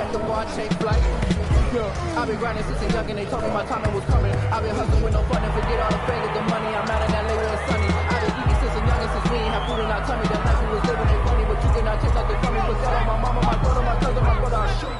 at the bar, take flight. Yeah, I've been grinding since a young and they told me my timing was coming. I've been hustling with no fun and forget all the fame, the money. I'm out in that late where it's sunny. I've been eating since a young and since we ain't have food in our tummy. That life we was living ain't funny, but you cannot take nothing from me. Put that on my mama, my brother, my cousin, my brother, I'll shoot.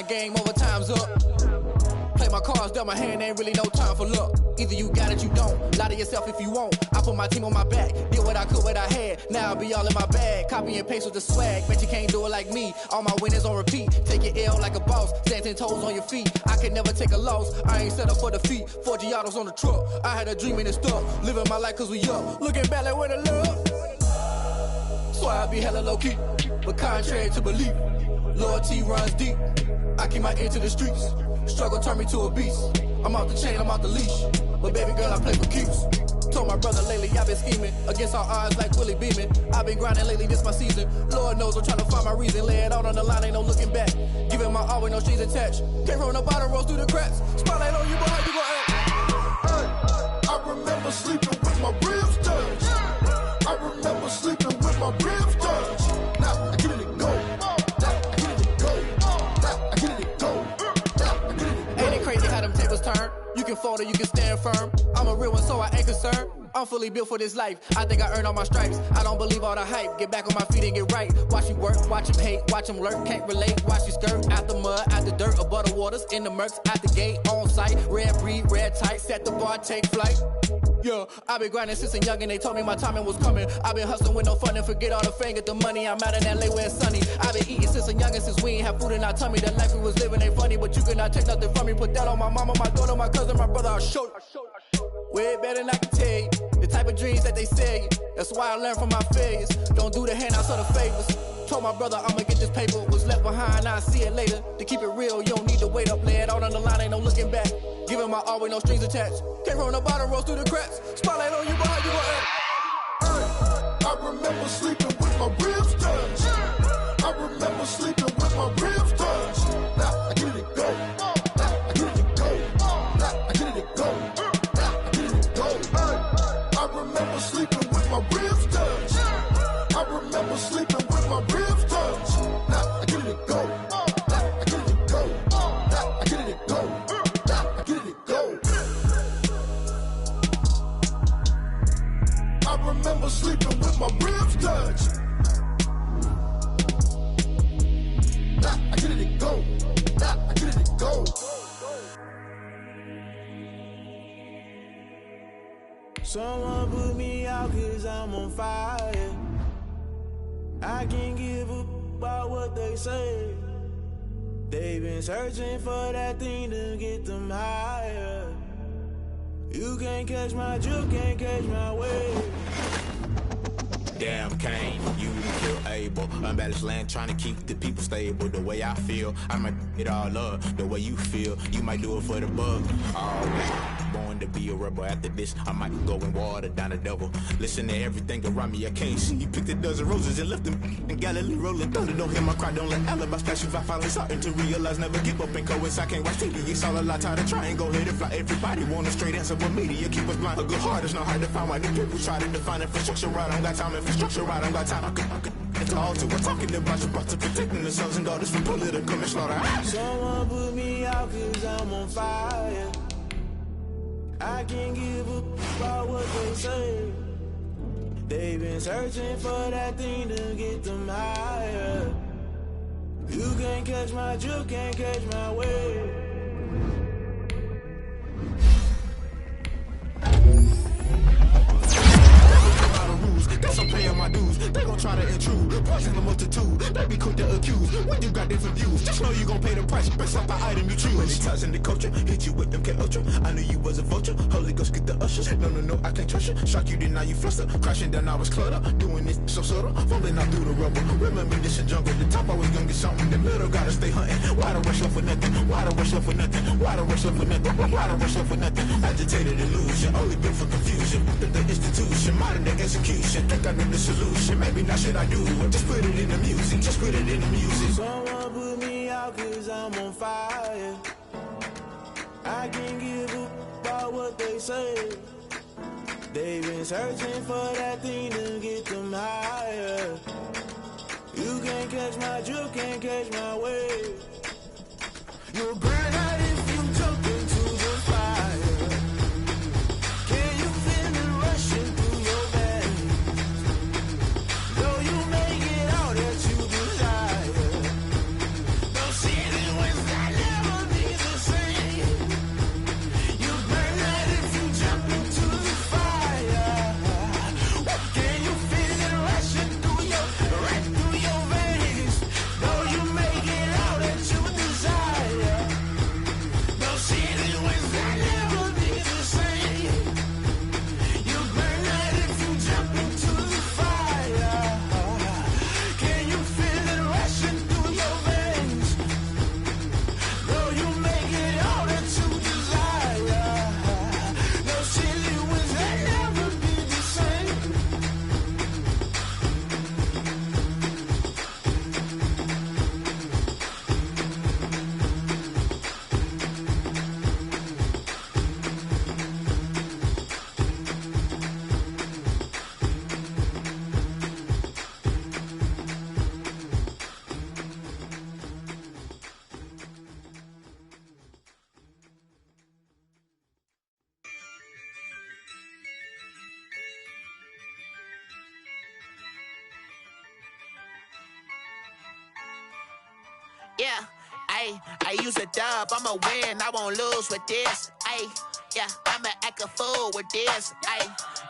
Game over, time's up. Play my cards, dealt my hand, ain't really no time for luck. Either you got it, you don't. Lie to yourself if you won't. I put my team on my back, did what I could, what I had. Now I'll be all in my bag, copy and paste with the swag. Bet you can't do it like me. All my winners on repeat. Take your L like a boss, stand 10 toes on your feet. I can never take a loss, I ain't set up for defeat. 4 Giottos on the truck, I had a dream and it stuck. Living my life cause we up, looking back like where the love. So I be hella low key, but contrary to belief, loyalty runs deep. I keep my ear to the streets. Struggle turned me to a beast. I'm off the chain, I'm off the leash. But baby girl, I play for keeps. Told my brother lately, I've been scheming against all odds like Willie Beeman. I've been grinding lately, this my season. Lord knows I'm trying to find my reason. Lay it out on the line, ain't no looking back. Giving my all with no strings attached. Came from the bottom, rose through the cracks. Spotlight on you, but how you gon' act? Hey, I remember sleeping with my ribs touched. I remember sleeping with my ribs touched. Now I get it and go. Turn. You can fold or you can stand firm. I'm a real one, so I ain't concerned. I'm fully built for this life. I think I earned all my stripes. I don't believe all the hype. Get back on my feet and get right. Watch you work, watch him hate, watch him lurk. Can't relate, watch you skirt. Out the mud, out the dirt, above the waters, in the murks, out the gate, on site. Red breed, red tight, set the bar, take flight. Yeah, I've been grinding since a young and they told me my timing was coming. I've been hustling with no fun and forget all the fame, get the money. I'm out in that late where it's sunny. I've been eating since a young and since we ain't have food in our tummy. The life we was living ain't funny, but you cannot take nothing from me. Put that on my mama, my daughter, my cousin, my brother, I'll show you. Way better than I can tell you. The type of dreams that they sell you. That's why I learned from my failures. Don't do the handouts or the favors. Told my brother I'ma get this paper. Was left behind, I'll see it later. To keep it real, you don't need to wait up. Lay it out on the line, ain't no looking back. Giving my all with no strings attached. Came from the bottom, rose through the cracks. Spotlight on you, but how you gon' act? Hey, I remember sleeping with my ribs touched. I remember sleeping with my ribs touched. Now I get it and go. Now I get it and go. Now I get it and go. Now I get it and go. Hey, I remember sleeping with my ribs touched. I remember sleeping with my ribs touched. Now I get it and go. Now I get it and go. Now I get it and go. Now I get it and go. I remember sleeping with my ribs touched. Now I get it and go. Now I get it and go. Someone put me out cause I'm on fire. I can't give a about what they say. They've been searching for that thing to get them higher. You can't catch my drift, can't catch my wave. Damn Kane, you done killed label. Unbalanced land trying to keep the people stable. The way I feel, I might it all up. The way you feel, you might do it for the bug. All day, born to be a rebel. After this, I might go and water down the devil. Listen to everything around me, I can't see. Picked a dozen roses and left them in Galilee rolling thunder. Don't hear my cry, don't let alibis pass you. I finally starting to realize, never give up and coincide. I can't watch TV, it's all a lot. Tired of trying, go ahead and fly. Everybody want a straight answer, but media keep us blind. A good heart is not hard to find. Why the people try to define infrastructure right? I don't got time, infrastructure right, I don't got time. I could call to we're talking about your brother protecting the sons and daughters from political and slaughter. Someone put me out cause I'm on fire. I can't give up about what they say. They've been searching for that thing to get them higher. You can't catch my drift, can't catch my wave. Guess I'm paying my dues. They gon' try to intrude. Poison the multitude. They be quick to accuse. When you got different views, just know you gon' pay the price based off the item you choose. When it ties in the culture, hit you with them K-Ultra. I knew you was a vulture. Holy Ghost get the ushers. No, I can't trust you. Shock you, then now you fluster. Crashing down, I was clutter. Doing this so subtle. Falling out through the rubble. Remember this a jungle. The top always gonna get something. In the middle gotta stay hunting. Why the rush left for nothing? Why the rush left for nothing? Why the rush left for nothing? Why the rush left for nothing? Agitated illusion. Only built for confusion. The institution. Modern day execution. Think I know the solution. Maybe not should I do it. Just put it in the music. Just put it in the music. Someone put me out cause I'm on fire. I can't give up about what they say. They've been searching for that thing to get them higher. You can't catch my drift, can't catch my wave. You'll burn out if you jump into the fire. Can you feel it rushing through your veins? Though you make it all that you desire. Those ceilings will never be the same. You burn out if you jump into the fire. Can you feel it rushing through your veins? Though you make it all that you desire. Those ceilings will never be the same. You burn out if you jump into the fire. Can you feel it rushing through your veins? Though you make it all that you desire. Those ceilings will never be the same. Yeah, I use a dub, I'ma win, I won't lose with this. Yeah, I'ma act a fool with this.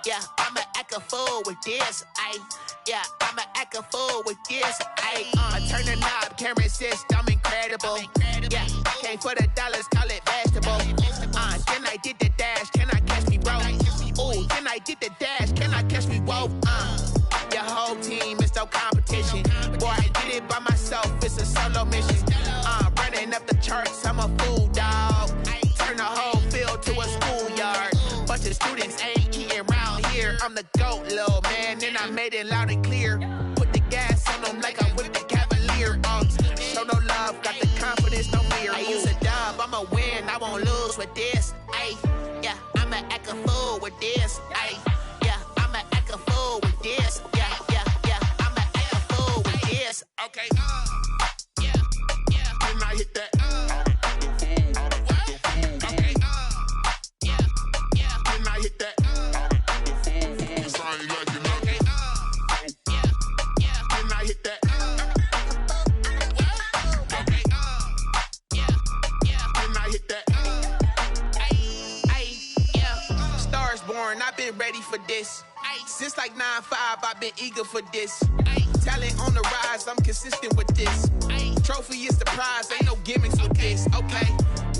Yeah, I'ma act a fool with this. Yeah, I'ma act a fool with this. I turn the knob, camera assist, I'm incredible. Yeah, came for the dollars, call it vegetable. Then I did the dash, can I catch me, bro? Ooh, then I did the dash, can I catch me, whoa? Your whole team is no competition. Boy, I did it by myself, it's a solo mission. Running up the charts, I'm a fool, dog. Turn the whole field to a schoolyard. Bunch of students ain't eating round here. I'm the GOAT, little man, and I made it loud and clear. Put the gas on them like I'm with the Cavalier. Show no love, got the confidence, no fear. I use a dub, I'ma win, I won't lose with this. Yeah, I'ma act a fool with this. Yeah, I'ma act a fool with this. Yeah, I'ma act a fool with this. Okay. Then I hit that. Okay. Then I hit that. Cause I ain't like it. Okay. Then I hit that. Okay. Then I hit that. Stars born, I've been ready for this. Since like 9-5, I've been eager for this. Talent on the rise, I'm consistent with this. Trophy is the prize, ain't no gimmicks with this. Okay,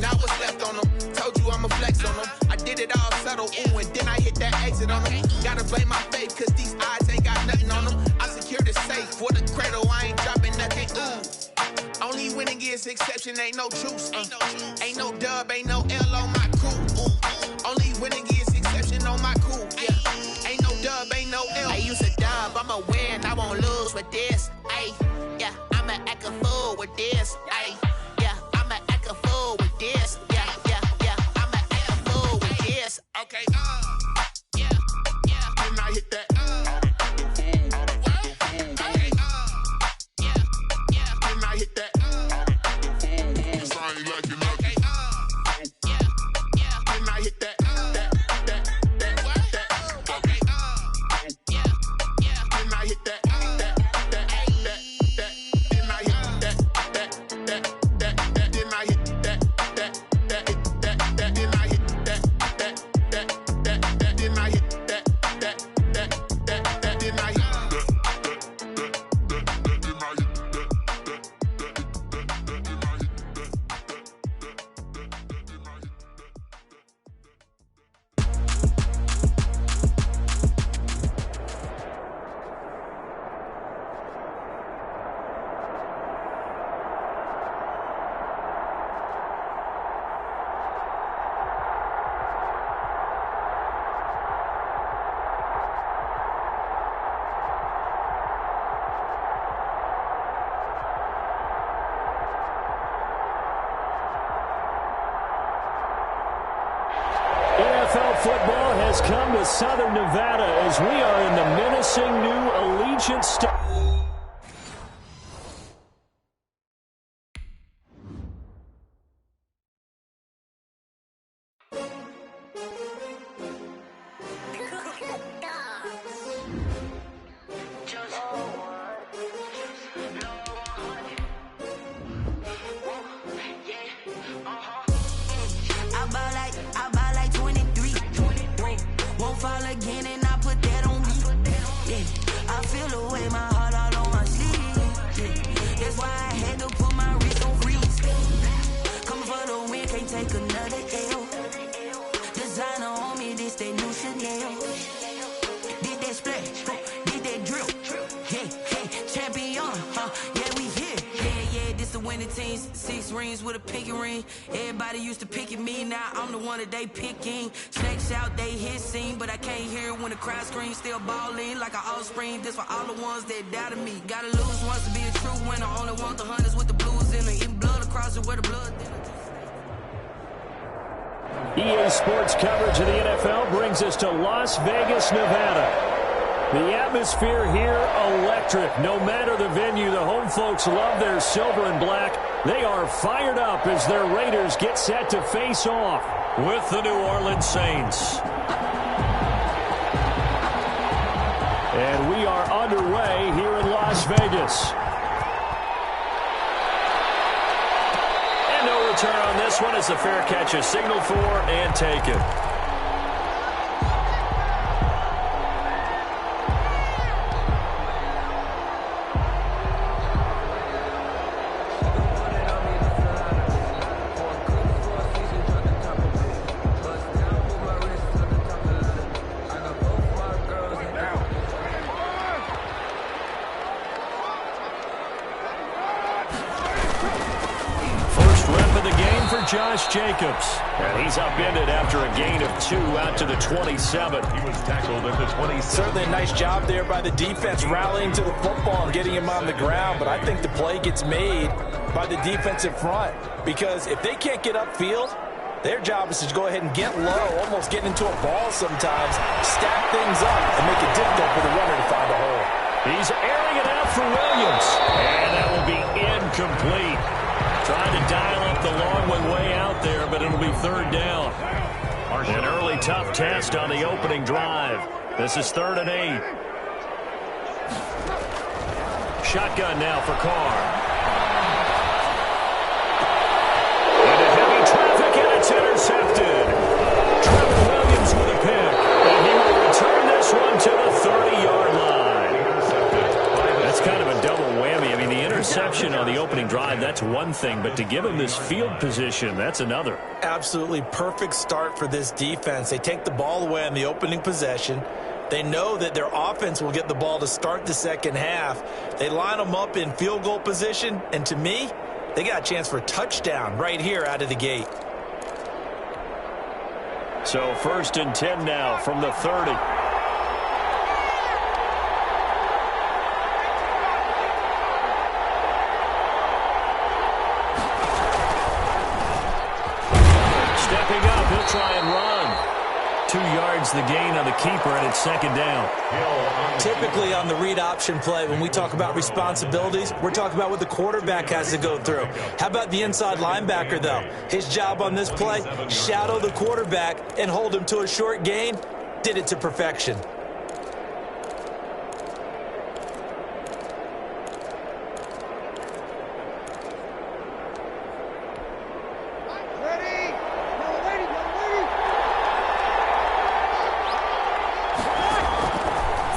now what's left on them? Told you I'ma flex on them. I did it all subtle, ooh, and then I hit that exit on them. Gotta blame my faith, cause these eyes ain't got nothing on them. I secured the safe for the credit. Only winning is exception, ain't no truce. Ain't no dub, ain't no L on my crew. Only winning is exception on my crew. Yeah, ain't no dub, ain't no L. I use a dub, I'ma win, I won't lose with this. Ay, yeah, I'ma act a fool with this. Ay, yeah, I'ma act a fool with this. Yeah, yeah, yeah, I'ma act a fool with this. Okay, yeah, yeah. Then I hit that. NFL football has come to Southern Nevada as we are in the menacing new Allegiant Stadium. Six rings with a pinky ring. Everybody used to picking me, now I'm the one that they picking. Snakes out, they hissing, but I can't hear when the crowd screams. Still balling like an offspring. This for all the ones that doubted me. Gotta lose once to be a true winner. Only want the hunters with the blues in it. Eating blood across it where the blood EA Sports coverage of the NFL brings us to Las Vegas, Nevada. The atmosphere here, electric. No matter the venue, the home folks love their silver and black. They are fired up as their Raiders get set to face off with the New Orleans Saints. And we are underway here in Las Vegas. And no return on this one as the fair catch is signaled for and taken. Josh Jacobs. And he's upended after a gain of 2 out to the 27. He was tackled at the 27. Certainly a nice job there by the defense rallying to the football and getting him on the ground. But I think the play gets made by the defensive front. Because if they can't get upfield, their job is to go ahead and get low, almost get into a ball sometimes, stack things up, and make it difficult for the runner to find a hole. He's airing it out for Williams. And that will be incomplete. Trying to dial up the long one way out there, but it'll be third down. An early tough test on the opening drive. This is 3rd and 8. Shotgun now for Carr. Into heavy traffic, and it's intercepted. Trevor Williams with a pick, and he will return this one to the 30-yard line. That's kind of a double whammy. I mean, the interception on the opening drive, that's one thing, but to give him this field position, that's another. Absolutely perfect start for this defense. They take the ball away on the opening possession. They know that their offense will get the ball to start the second half. They line them up in field goal position, and to me, they got a chance for a touchdown right here out of the gate. So 1st and 10 now from the 30. Stepping up, he'll try and run. 2 yards the gain on the keeper, and it's 2nd down. Typically on the read option play, when we talk about responsibilities, we're talking about what the quarterback has to go through. How about the inside linebacker, though? His job on this play, shadow the quarterback and hold him to a short gain. Did it to perfection.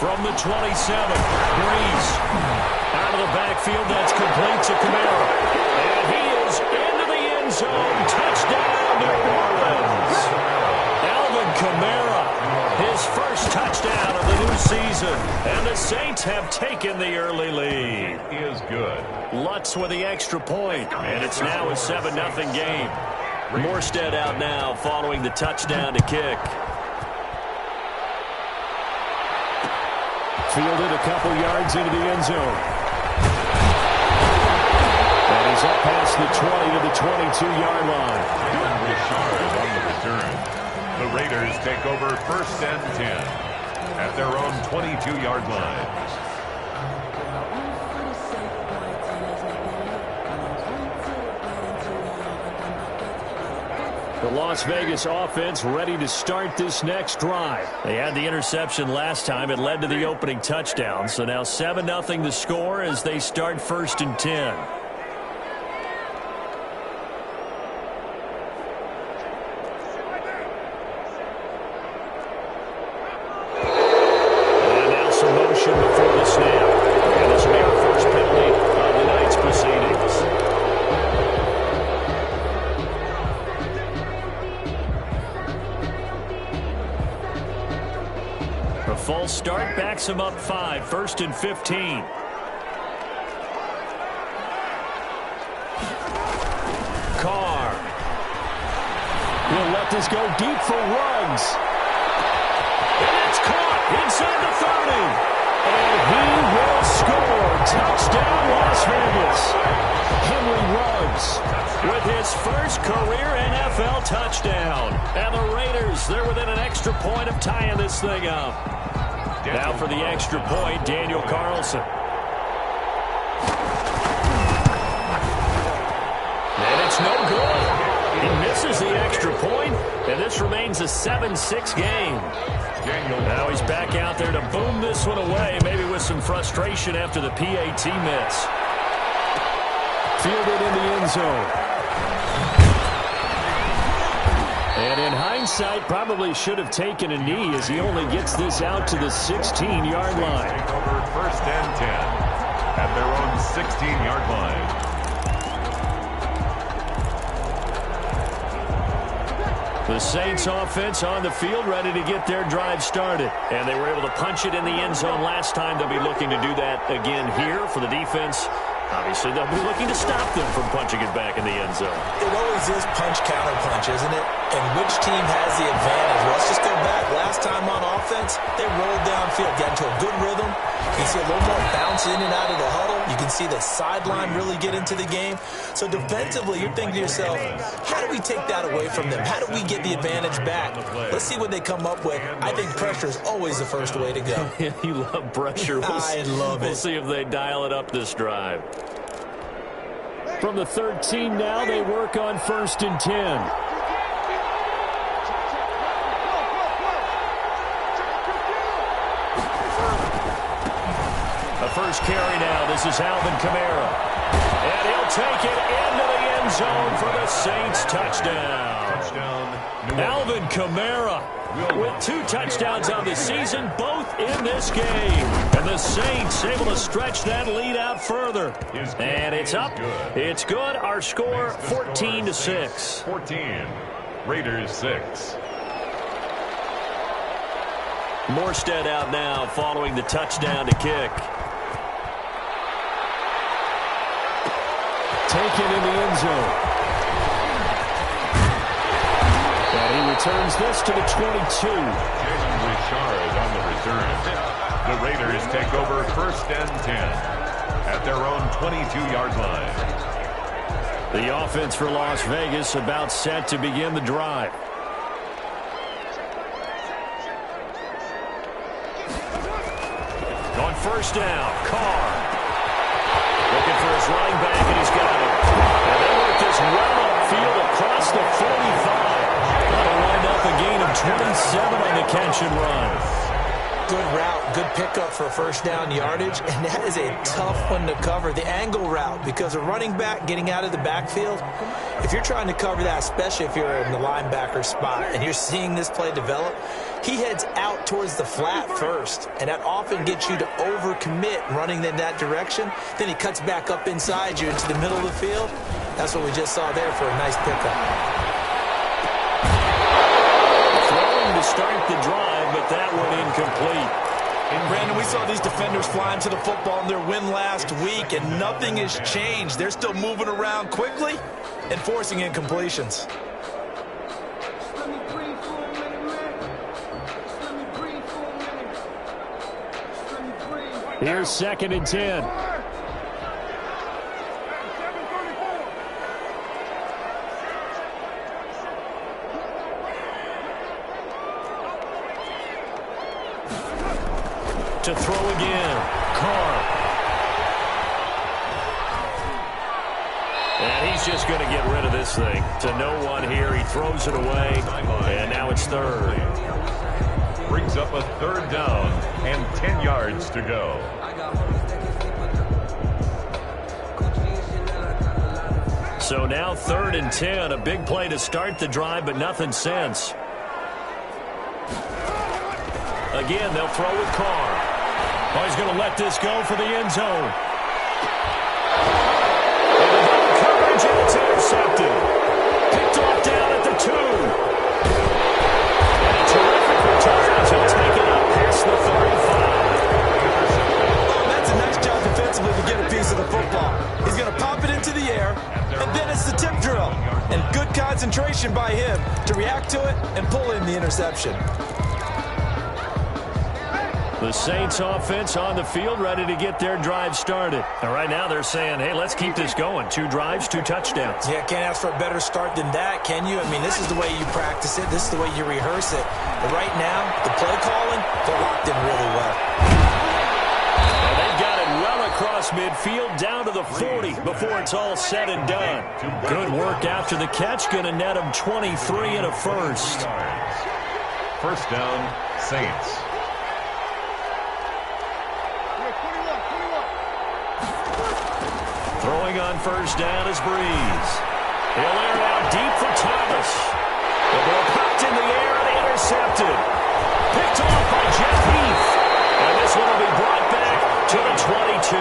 From the 27, Breeze. Out of the backfield, that's complete to Kamara. And he is into the end zone. Touchdown, New Orleans. Alvin Kamara, his first touchdown of the new season. And the Saints have taken the early lead. It is good. Lutz with the extra point, and it's now a 7-0 game. Morstead out now following the touchdown to kick. Fielded a couple yards into the end zone. And he's up past the 20 to the 22-yard line. Richard on the return. The Raiders take over 1st and 10 at their own 22-yard line. The Las Vegas offense ready to start this next drive. They had the interception last time. It led to the opening touchdown. So now 7-0 the score as they start 1st and 10. And now some motion before the snap. And this will be our first penalty of the night's proceedings. A false start backs him up 5, 1st and 15. Carr. He'll let this go deep for Ruggs. And it's caught inside the 30. And he will score. Touchdown, Las Vegas. Henry Ruggs with his first career NFL touchdown. And the Raiders, they're within an extra point of tying this thing up. Now for the extra point, Daniel Carlson. And it's no good. He misses the extra point, and this remains a 7-6 game. Now he's back out there to boom this one away, maybe with some frustration after the PAT miss. Fielded in the end zone. And in hindsight, probably should have taken a knee as he only gets this out to the 16-yard line. Take over 1st and 10 at their own 16-yard line. The Saints offense on the field ready to get their drive started. And they were able to punch it in the end zone last time. They'll be looking to do that again here for the defense. Obviously, they'll be looking to stop them from punching it back in the end zone. It always is punch-counter-punch, isn't it? And which team has the advantage? Let's just go back. Last time on offense, they rolled downfield, got into a good rhythm. You can see a little more bounce in and out of the huddle. You can see the sideline really get into the game. So defensively, you're thinking to yourself, how do we take that away from them? How do we get the advantage back? Let's see what they come up with. I think pressure is always the first way to go. You love pressure. I love it. We'll see if they dial it up this drive. From the 13 now, they work on 1st and 10. The first carry now. This is Alvin Kamara. And he'll take it into the end zone for the Saints touchdown. Alvin Kamara with 2 touchdowns on the season, both in this game. And the Saints able to stretch that lead out further. And it's up. It's good. Our score, 14-6. 14. Raiders 6. Morstead out now following the touchdown to kick. Taken in the end zone. And he returns this to the 22. Jalen Richard on the return. The Raiders take over 1st and 10 at their own 22-yard line. The offense for Las Vegas about set to begin the drive. On 1st down, Carr. Looking for his running back, and he's got it. And they work this well upfield across the 45. That'll wind up a gain of 27 on the catch and run. Good route, good pickup for 1st down yardage, and that is a tough one to cover. The angle route, because a running back getting out of the backfield, if you're trying to cover that, especially if you're in the linebacker spot and you're seeing this play develop, he heads out towards the flat first, and that often gets you to overcommit running in that direction. Then he cuts back up inside you into the middle of the field. That's what we just saw there for a nice pickup. Throwing to start the drive, but that one incomplete. And Brandon, we saw these defenders flying to the football in their win last week, and nothing has changed. They're still moving around quickly and forcing incompletions. Here's 2nd and 10. To throw again, Carr. And he's just going to get rid of this thing. To no one here, he throws it away, and now it's 3rd. Brings up a 3rd down and 10 yards to go. So now 3rd and 10, a big play to start the drive, but nothing since. Again, they'll throw with Carr. Oh, he's going to let this go for the end zone. And the double coverage, and it's intercepted. Picked off down at the 2. And a terrific return as he'll take it up past the 35. Oh, that's a nice job defensively to get a piece of the football. He's going to pop it into the air, and then it's the tip drill. And good concentration by him to react to it and pull in the interception. The Saints offense on the field, ready to get their drive started. And right now they're saying, hey, let's keep this going. 2 drives, 2 touchdowns. Yeah, can't ask for a better start than that, can you? I mean, this is the way you practice it. This is the way you rehearse it. But right now, the play calling, they're locked in really well. And they've got it well across midfield, down to the 40 before it's all said and done. Good work after the catch, going to net them 23 and a first. 1st down, Saints. Throwing on 1st down is Breeze. He'll air it out deep for Thomas. The ball popped in the air and intercepted. Picked off by Jeff Heath. And this one will be brought back to the 22.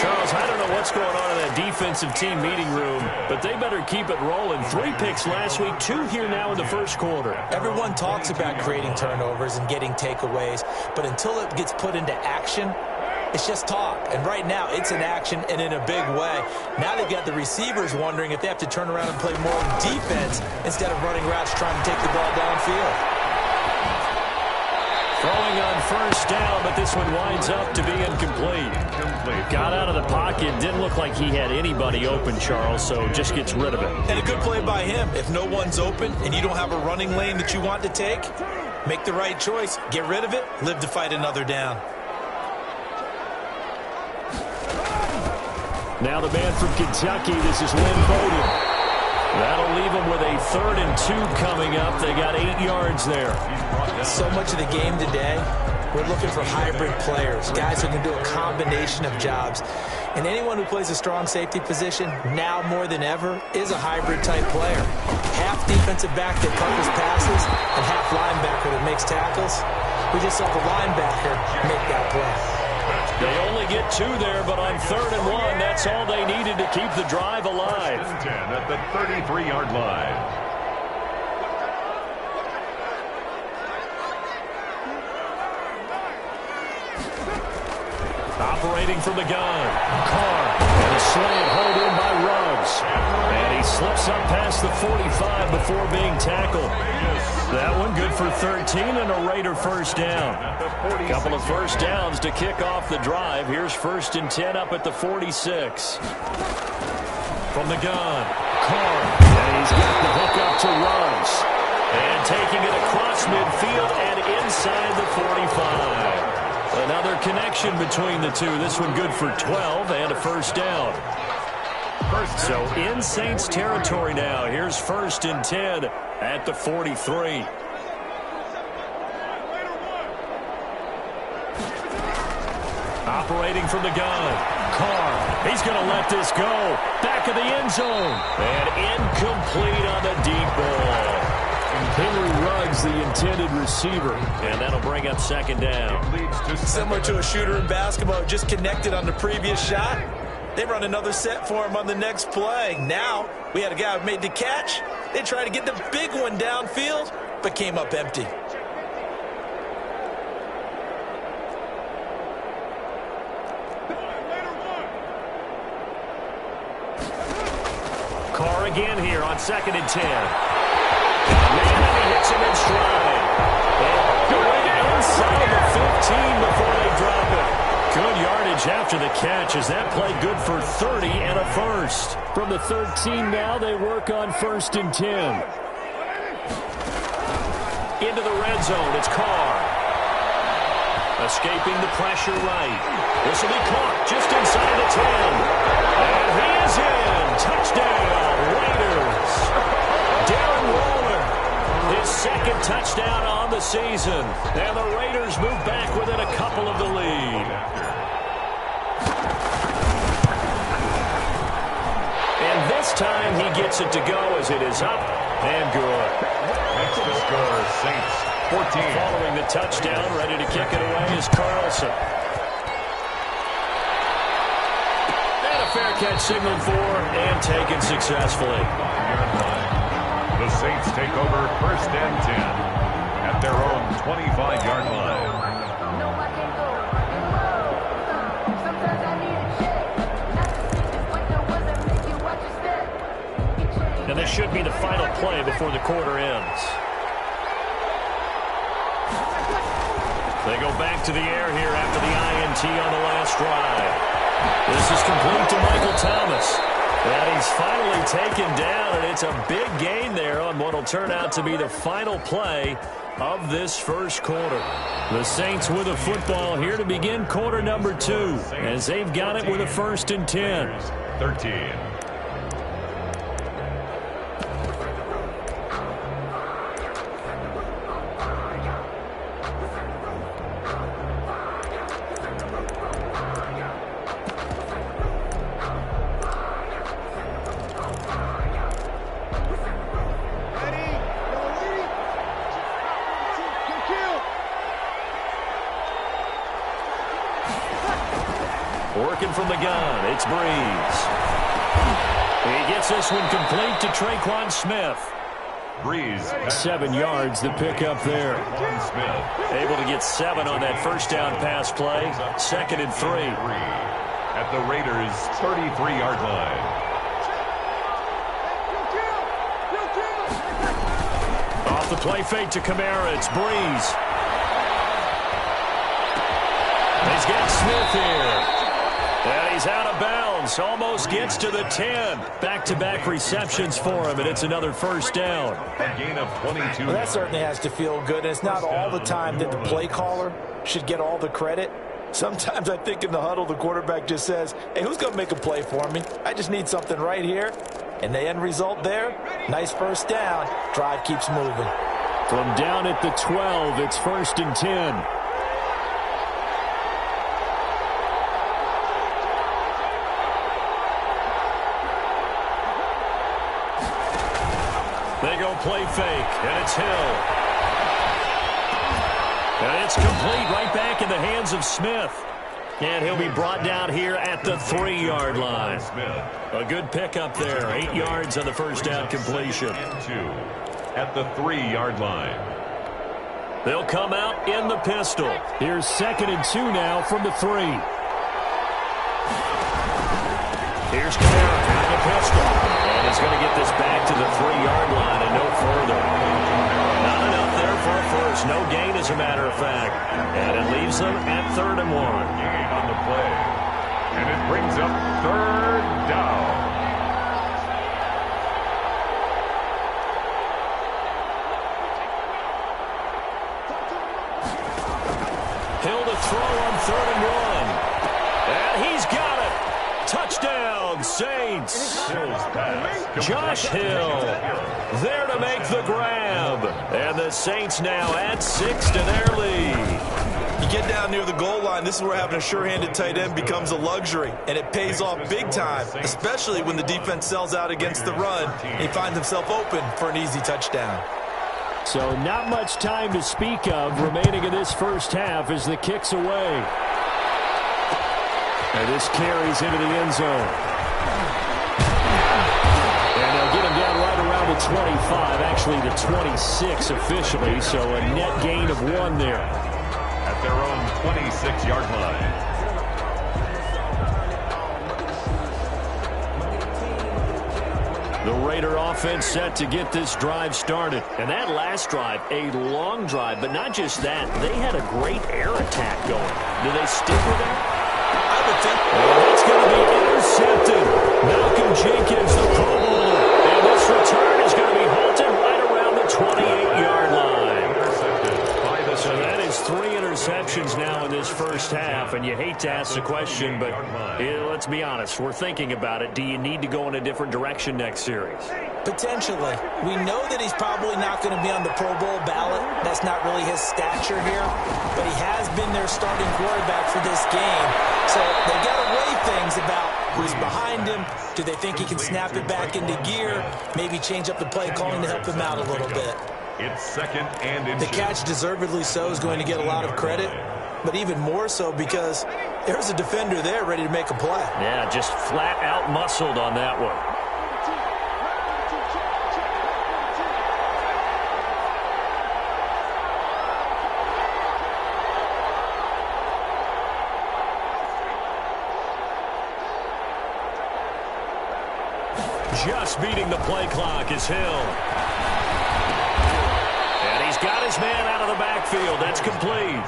Charles, I don't know what's going on in that defensive team meeting room, but they better keep it rolling. 3 picks last week, 2 here now in the 1st quarter. Everyone talks about creating turnovers and getting takeaways, but until it gets put into action, it's just talk. And right now, it's in action and in a big way. Now they've got the receivers wondering if they have to turn around and play more defense instead of running routes trying to take the ball downfield. Throwing on 1st down, but this one winds up to be incomplete. Got out of the pocket. Didn't look like he had anybody open, Charles, so just gets rid of it. And a good play by him. If no one's open and you don't have a running lane that you want to take, make the right choice. Get rid of it. Live to fight another down. Now the man from Kentucky, this is Lynn Bowden. That'll leave them with a 3rd and 2 coming up. They got 8 yards there. So much of the game today, we're looking for hybrid players, guys who can do a combination of jobs. And anyone who plays a strong safety position, now more than ever, is a hybrid-type player. Half defensive back that covers passes and half linebacker that makes tackles. We just saw the linebacker make that play. They only get 2 there, but on 3rd and 1, that's all they needed to keep the drive alive. 10 at the 33-yard line. Operating from the gun, Carr, and a slant hold in by Ruggs. And he slips up past the 45 before being tackled. That one good for 13 and a Raider first down. A couple of first downs to kick off the drive. Here's 1st and 10 up at the 46. From the gun, Carr, and he's got the hook up to Ruggs. And taking it across midfield and inside the 45. Another connection between the two. This one good for 12 and a first down. So in Saints territory now. Here's 1st and 10 at the 43. Operating from the gun, Carr. He's going to let this go. Back of the end zone. And incomplete on the deep ball. Henry Ruggs, the intended receiver, and that'll bring up 2nd down. Similar to a shooter in basketball, just connected on the previous shot. They run another set for him on the next play. Now, we had a guy who made the catch. They tried to get the big one downfield, but came up empty. Carr again here on 2nd and 10. Man, and he hits him in stride. And all the way to inside the 15 before they drop it. Good yardage after the catch as that play good for 30 and a first. From the 13 now, they work on 1st and 10. Into the red zone, it's Carr. Escaping the pressure right. This will be caught just inside the 10. And he is in. Touchdown, Raiders. Darren Waller, his 2nd touchdown on the season. And the Raiders move back within a couple of the lead. And this time he gets it to go as it is up and good. Makes the score Saints 14. Following the touchdown, ready to kick it away is Carlson. And a fair catch signaled for and taken successfully. The Saints take over 1st and 10 at their own 25-yard line. And this should be the final play before the quarter ends. They go back to the air here after the INT on the last drive. This is complete to Michael Thomas. And he's finally taken down, and it's a big gain there on what will turn out to be the final play of this first quarter. The Saints with a football here to begin quarter number 2, as they've got it with a 1st and 10. 13. Working from the gun, it's Breeze. He gets this one complete to Traquan Smith. Breeze. 7 yards the pick up there. Smith. Able to get 7 on that first down pass play. 2nd and 3. At the Raiders' 33-yard line. Off the play fake to Kamara, it's Breeze. He's got Smith here. And he's out of bounds. Almost gets to the 10. Back-to-back receptions for him, and it's another first down. A gain of 22. Well, that certainly has to feel good. And it's not all the time that the play caller should get all the credit. Sometimes I think in the huddle, the quarterback just says, hey, who's going to make a play for me? I just need something right here. And the end result there, nice first down. Drive keeps moving. From down at the 12, it's 1st and 10. They go play fake, and it's Hill. And it's complete right back in the hands of Smith. And he'll be brought down here at the 3-yard line. A good pickup there. 8 yards on the first down completion. At the 3-yard line. They'll come out in the pistol. Here's 2nd and 2 now from the 3. Here's Kamara with the pistol. And he's going to get this back to the 3-yard line and no further. Not enough there for a first. No gain, as a matter of fact. And it leaves them at 3rd and 1. Gain on the play. And it brings up 3rd down. Hill to throw on 3rd and 1. And he's got it. Touchdown, Saints. Josh Hill there to make the grab. And the Saints now add 6 to their lead. You get down near the goal line, this is where having a sure-handed tight end becomes a luxury. And it pays off big time, especially when the defense sells out against the run. He finds himself open for an easy touchdown. So not much time to speak of remaining in this first half as the kick's away. And this carries into the end zone. And they'll get him down right around the 25, actually the 26 officially, so a net gain of 1 there. At their own 26-yard line. The Raider offense set to get this drive started. And that last drive, a long drive, but not just that. They had a great air attack going. Do they stick with that? I would think. And it's going to be intercepted. Malcolm Jenkins, the Pro Bowler. And this return is going to be halted right around the 28-yard line. So that is 3 interceptions now in this first half, and you hate to ask the question, but let's be honest, we're thinking about it. Do you need to go in a different direction next series? Potentially. We know that he's probably not going to be on the Pro Bowl ballot. That's not really his stature here, but he has been their starting quarterback for this game. So they've got to weigh things about who's behind him. Do they think he can snap it back into gear? Maybe change up the play calling to help him out a little bit. It's 2nd and inches. The catch, deservedly so, is going to get a lot of credit, but even more so because there's a defender there ready to make a play. Yeah, just flat out muscled on that one. Just beating the play clock is Hill. Got his man out of the backfield. That's complete.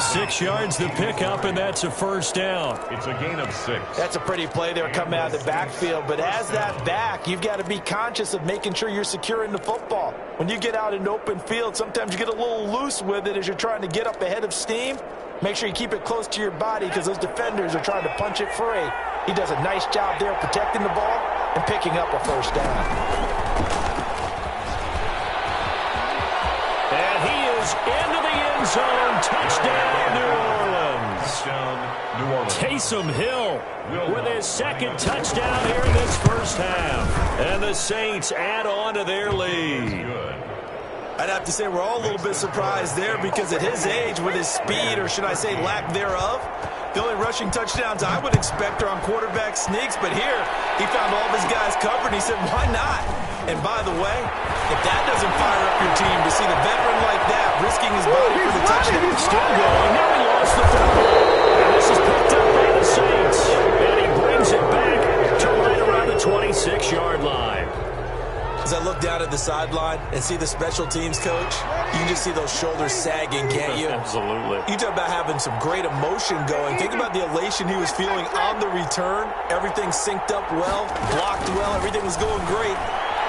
6 yards the pickup, and that's a first down. It's a gain of 6. That's a pretty play there coming out of the backfield. But as that back, you've got to be conscious of making sure you're securing the football. When you get out in open field, sometimes you get a little loose with it as you're trying to get up ahead of steam. Make sure you keep it close to your body because those defenders are trying to punch it free. He does a nice job there protecting the ball and picking up a first down. Into the end zone. Touchdown, New Orleans. Taysom Hill with his 2nd touchdown here in this first half. And the Saints add on to their lead. I'd have to say we're all a little bit surprised there because at his age, with his speed, or should I say lack thereof, the only rushing touchdowns I would expect are on quarterback sneaks. But here, he found all of his guys covered, and he said, why not? And by the way, if that doesn't fire up your team to see the veteran like that risking his body for the touchdown. Still going. Now he lost the football. And this is picked up by the Saints. And he brings it back to right around the 26-yard line. As I look down at the sideline and see the special teams coach, you can just see those shoulders sagging, can't you? Absolutely. You talk about having some great emotion going. Think about the elation he was feeling on the return. Everything synced up well, blocked well, everything was going great.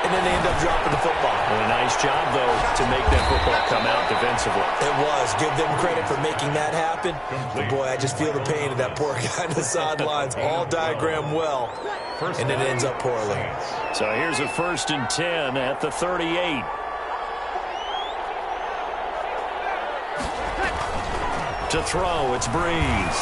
And then they end up dropping the football. Well, a nice job, though, to make that football come out defensively. It was. Give them credit for making that happen. But, boy, I just feel the pain of that poor guy on the sidelines. All diagrammed well. And it ends up poorly. So here's a 1st and 10 at the 38. To throw, it's Breeze.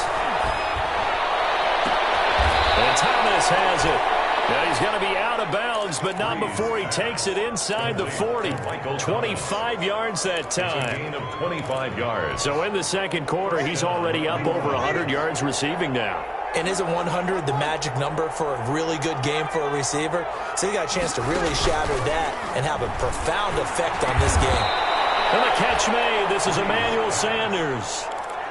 And Thomas has it. Now he's going to be out of bounds, but not before he takes it inside the 40. 25 yards that time. Gain of 25 yards. So in the second quarter, he's already up over 100 yards receiving now. And isn't 100 the magic number for a really good game for a receiver? So he got a chance to really shatter that and have a profound effect on this game. And the catch made. This is Emmanuel Sanders.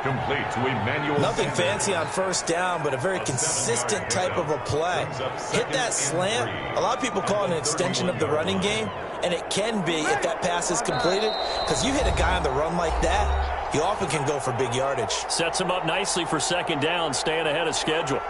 Complete to Emmanuel. Nothing fancy on first down, but a very consistent type of a play. Hit that slant. A lot of people call it an extension of the running game, and it can be if that pass is completed, because you hit a guy on the run like that, you often can go for big yardage. Sets him up nicely for second down, staying ahead of schedule.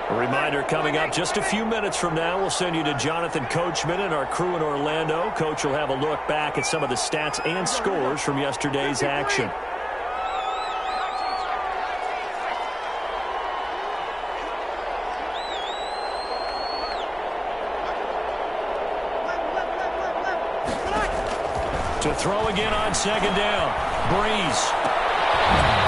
A reminder coming up just a few minutes from now, we'll send you to Jonathan Coachman and our crew in Orlando. Coach will have a look back at some of the stats and scores from yesterday's action. To throw again on second down. Breeze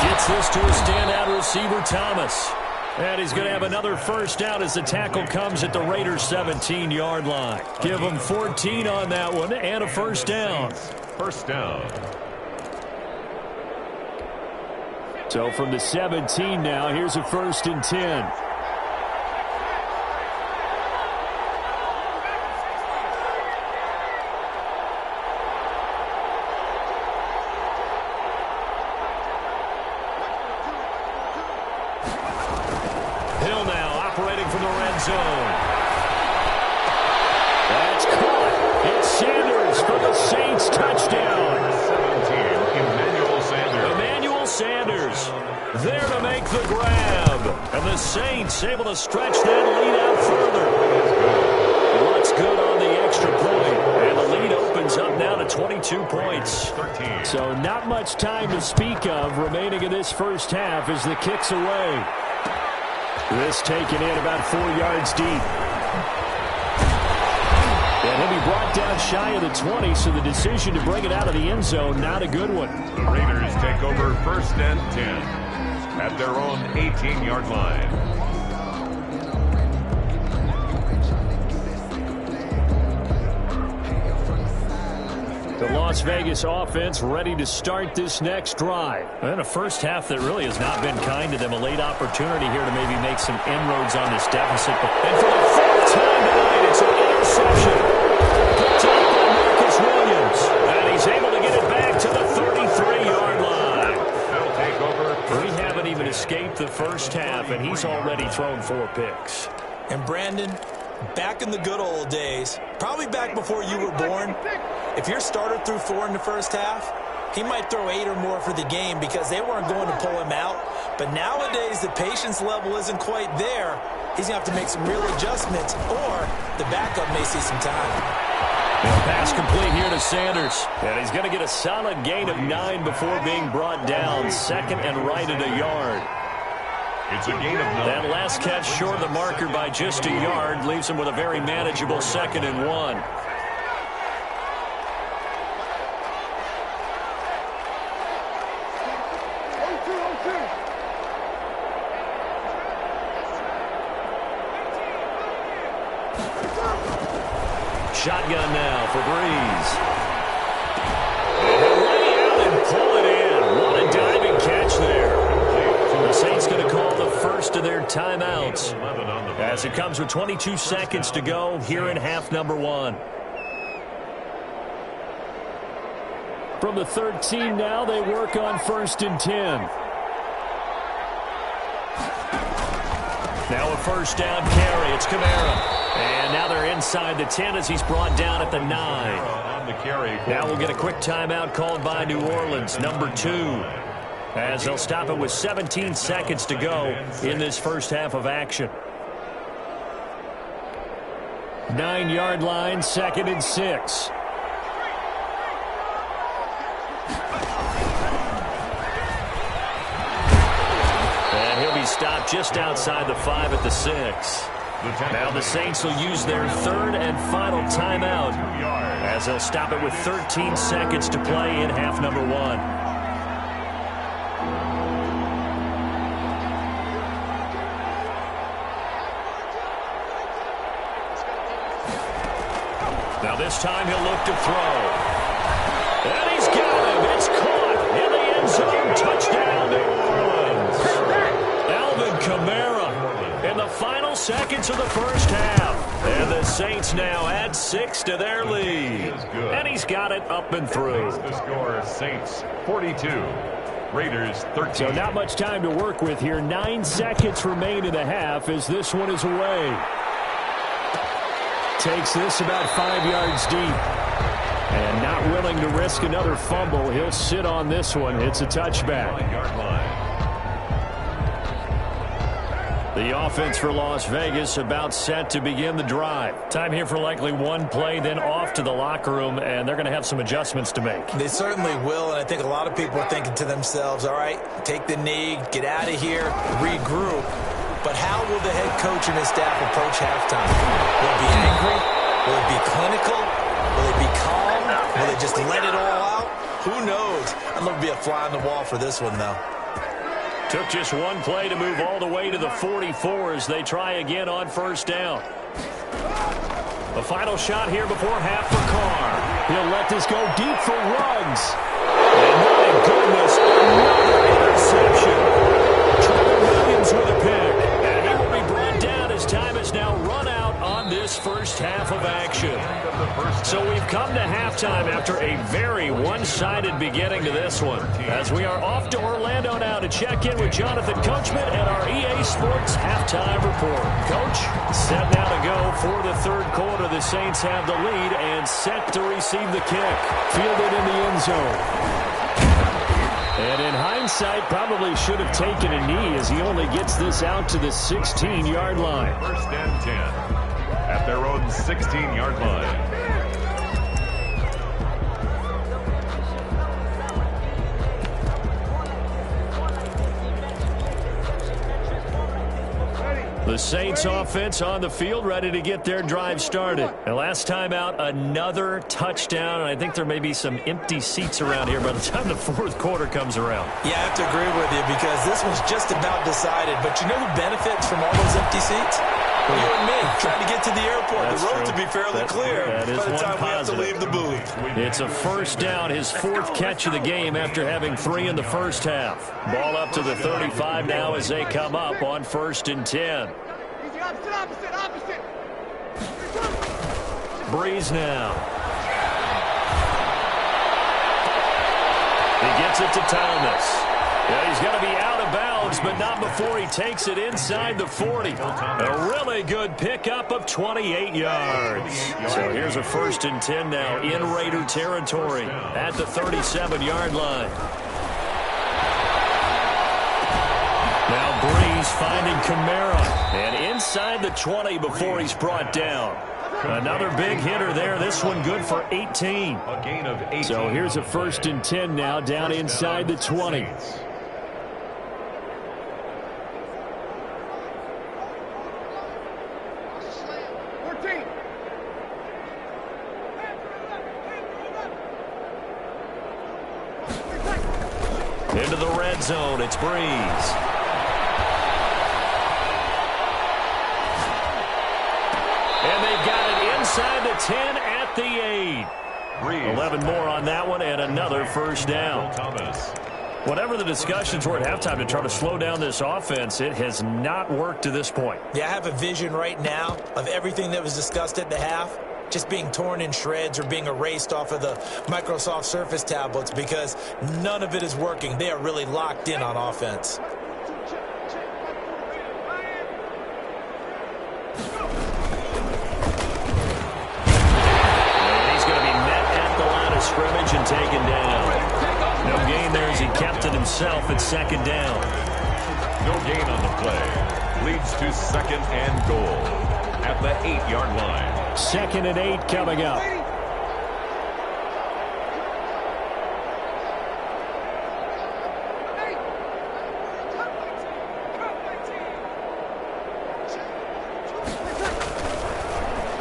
gets this to a standout receiver, Thomas. And he's going to have another first down as the tackle comes at the Raiders' 17-yard line. Give them 14 on that one and a first down. First down. So from the 17 now, here's a 1st and 10. Zone. That's caught. It's Sanders for the Saints touchdown. 17, Emmanuel Sanders there to make the grab. And the Saints able to stretch that lead out further. What's good on the extra point? And the lead opens up now to 22 points. 13. So not much time to speak of remaining in this first half as the kick's away. This taken in about 4 yards deep. And he'll be brought down shy of the 20, so the decision to bring it out of the end zone, not a good one. The Raiders take over 1st and 10 at their own 18-yard line. The Las Vegas offense ready to start this next drive. And a first half that really has not been kind to them. A late opportunity here to maybe make some inroads on this deficit. And for the 4th time tonight, it's an interception. Picked up by Marcus Williams. And he's able to get it back to the 33-yard line. They'll take over. We haven't even escaped the first half, and he's already thrown 4 picks. And Brandon, back in the good old days, probably back before you were born, if your starter threw 4 in the first half, he might throw 8 or more for the game because they weren't going to pull him out. But nowadays, the patience level isn't quite there. He's going to have to make some real adjustments, or the backup may see some time. And pass complete here to Sanders. And he's going to get a solid gain of 9 before being brought down. 2nd and right at a yard. It's a gain of 9. That last catch short of the marker by just a yard leaves him with a very manageable 2nd and 1. Shotgun now for Breeze. And lay out and pull it in. What a diving catch there. The Saints going to call the first of their timeouts as it comes with 22 seconds to go here in half number 1. From the 13 now, they work on 1st and 10. Now a first down carry. It's Kamara. And now they're inside the 10 as he's brought down at the 9. Now we'll get a quick timeout called by New Orleans, number 2. As they'll stop it with 17 seconds to go in this first half of action. 9-yard line, 2nd and 6. And he'll be stopped just outside the 5 at the 6. Now the Saints will use their 3rd and final timeout as they'll stop it with 13 seconds to play in half number 1. Now this time he'll look to throw. And he's got him. It's caught in the end zone. Touchdown, New Orleans. Alvin Kamara The final seconds of the first half. And the Saints now add 6 to their lead. And he's got it up and through. The score, Saints 42, Raiders 13. So not much time to work with here. 9 seconds remain in the half as this one is away. Takes this about 5 yards deep. And not willing to risk another fumble. He'll sit on this one. It's a touchback. The offense for Las Vegas about set to begin the drive. Time here for likely one play, then off to the locker room, and they're going to have some adjustments to make. They certainly will, and I think a lot of people are thinking to themselves, all right, take the knee, get out of here, regroup. But how will the head coach and his staff approach halftime? Will it be angry? Will it be clinical? Will it be calm? Will they just let it all out? Who knows? I'd love to be a fly on the wall for this one, though. Took just one play to move all the way to the 44 as they try again on first down. The final shot here before half for Carr. He'll let this go deep for Ruggs. And my goodness, another interception. Trevor Williams with a pick. And he will be brought down as time is now run out on this first half of action. So we've come to halftime after a very one-sided beginning to this one. As we are off to Orlando now to check in with Jonathan Coachman and our EA Sports halftime report. Coach, set now to go for the third quarter. The Saints have the lead and set to receive the kick. Fielded in the end zone. And in hindsight, probably should have taken a knee as he only gets this out to the 16-yard line. First and 10 at their own 16-yard line. The Saints offense on the field, ready to get their drive started. And last time out, another touchdown. And I think there may be some empty seats around here by the time the fourth quarter comes around. Yeah, I have to agree with you because this one's just about decided. But you know who benefits from all those empty seats? You and me, trying to get to the airport. That's the road true. to be fairly clear by the time we have to leave the booth. It's a first down, his fourth catch of the game after having 3 in the first half. Ball up to the 35 now as they come up on first and 10. Opposite. Breeze now. He gets it to Thomas. Yeah, he's going to be out of bounds, but not before he takes it inside the 40. A really good pickup of 28 yards. So here's a first and 10 now in Raider territory at the 37-yard line. Now Breeze finding Kamara. And inside the 20 before he's brought down. Another big hitter there. This one good for 18. A gain of 18. So here's a first and 10 now down inside the 20. Into the red zone, it's Breeze. And they've got it inside the 10 at the 8. 11 more on that one and another first down. Whatever the discussions were at halftime to try to slow down this offense, it has not worked to this point. Yeah, I have a vision right now of everything that was discussed at the half just being torn in shreds or being erased off of the Microsoft Surface tablets because none of it is working. They are really locked in on offense. Scrimmage and taken down. No gain there as he kept it himself at second down. No gain on the play. Leads to second and goal at the 8-yard line. Second and 8 coming up.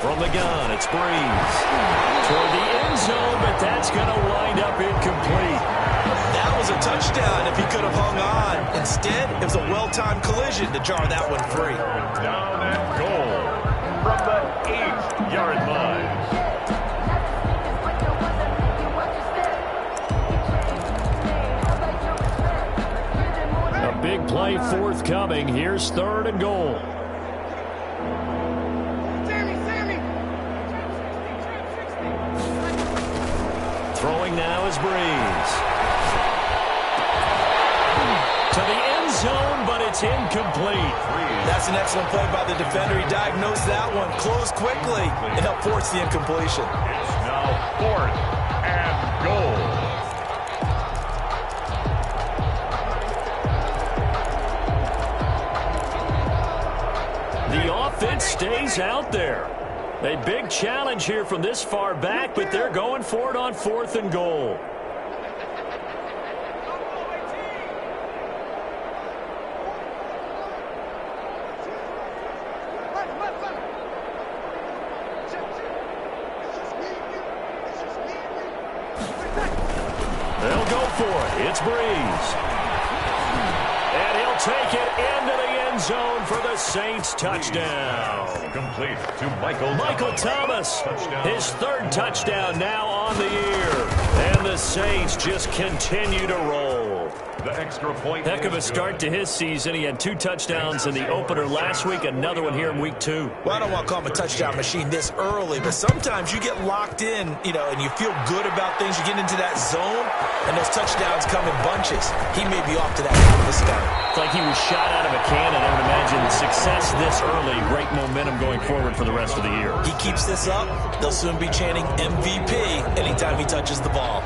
From the gun, it's Breeze. Toward the end zone, but that's going to wind up incomplete. That was a touchdown if he could have hung on. Instead, it was a well-timed collision to jar that one free. Down and goal from the 8-yard line. A big play forthcoming. Here's third and goal. Throwing now is Breeze. To the end zone, but it's incomplete. That's an excellent play by the defender. He diagnosed that one, closed quickly, and helped force the incompletion. It's now 4th and goal. The offense stays out there. A big challenge here from this far back, but they're going for it on 4th and goal. They'll go for it. It's Breeze. And he'll take it into the end zone for the Saints touchdown. Complete to Michael Thomas. His 3rd touchdown now on the year. And the Saints just continue to roll. The extra point. Heck of a start to his season. He had 2 touchdowns in the opener last week, another one here in week 2. Well, I don't want to call him a touchdown machine this early, but sometimes you get locked in, and you feel good about things. You get into that zone, and those touchdowns come in bunches. He may be off to that this time. It's like he was shot out of a cannon. I would imagine success this early, great momentum going forward for the rest of the year. He keeps this up, they'll soon be chanting MVP anytime he touches the ball.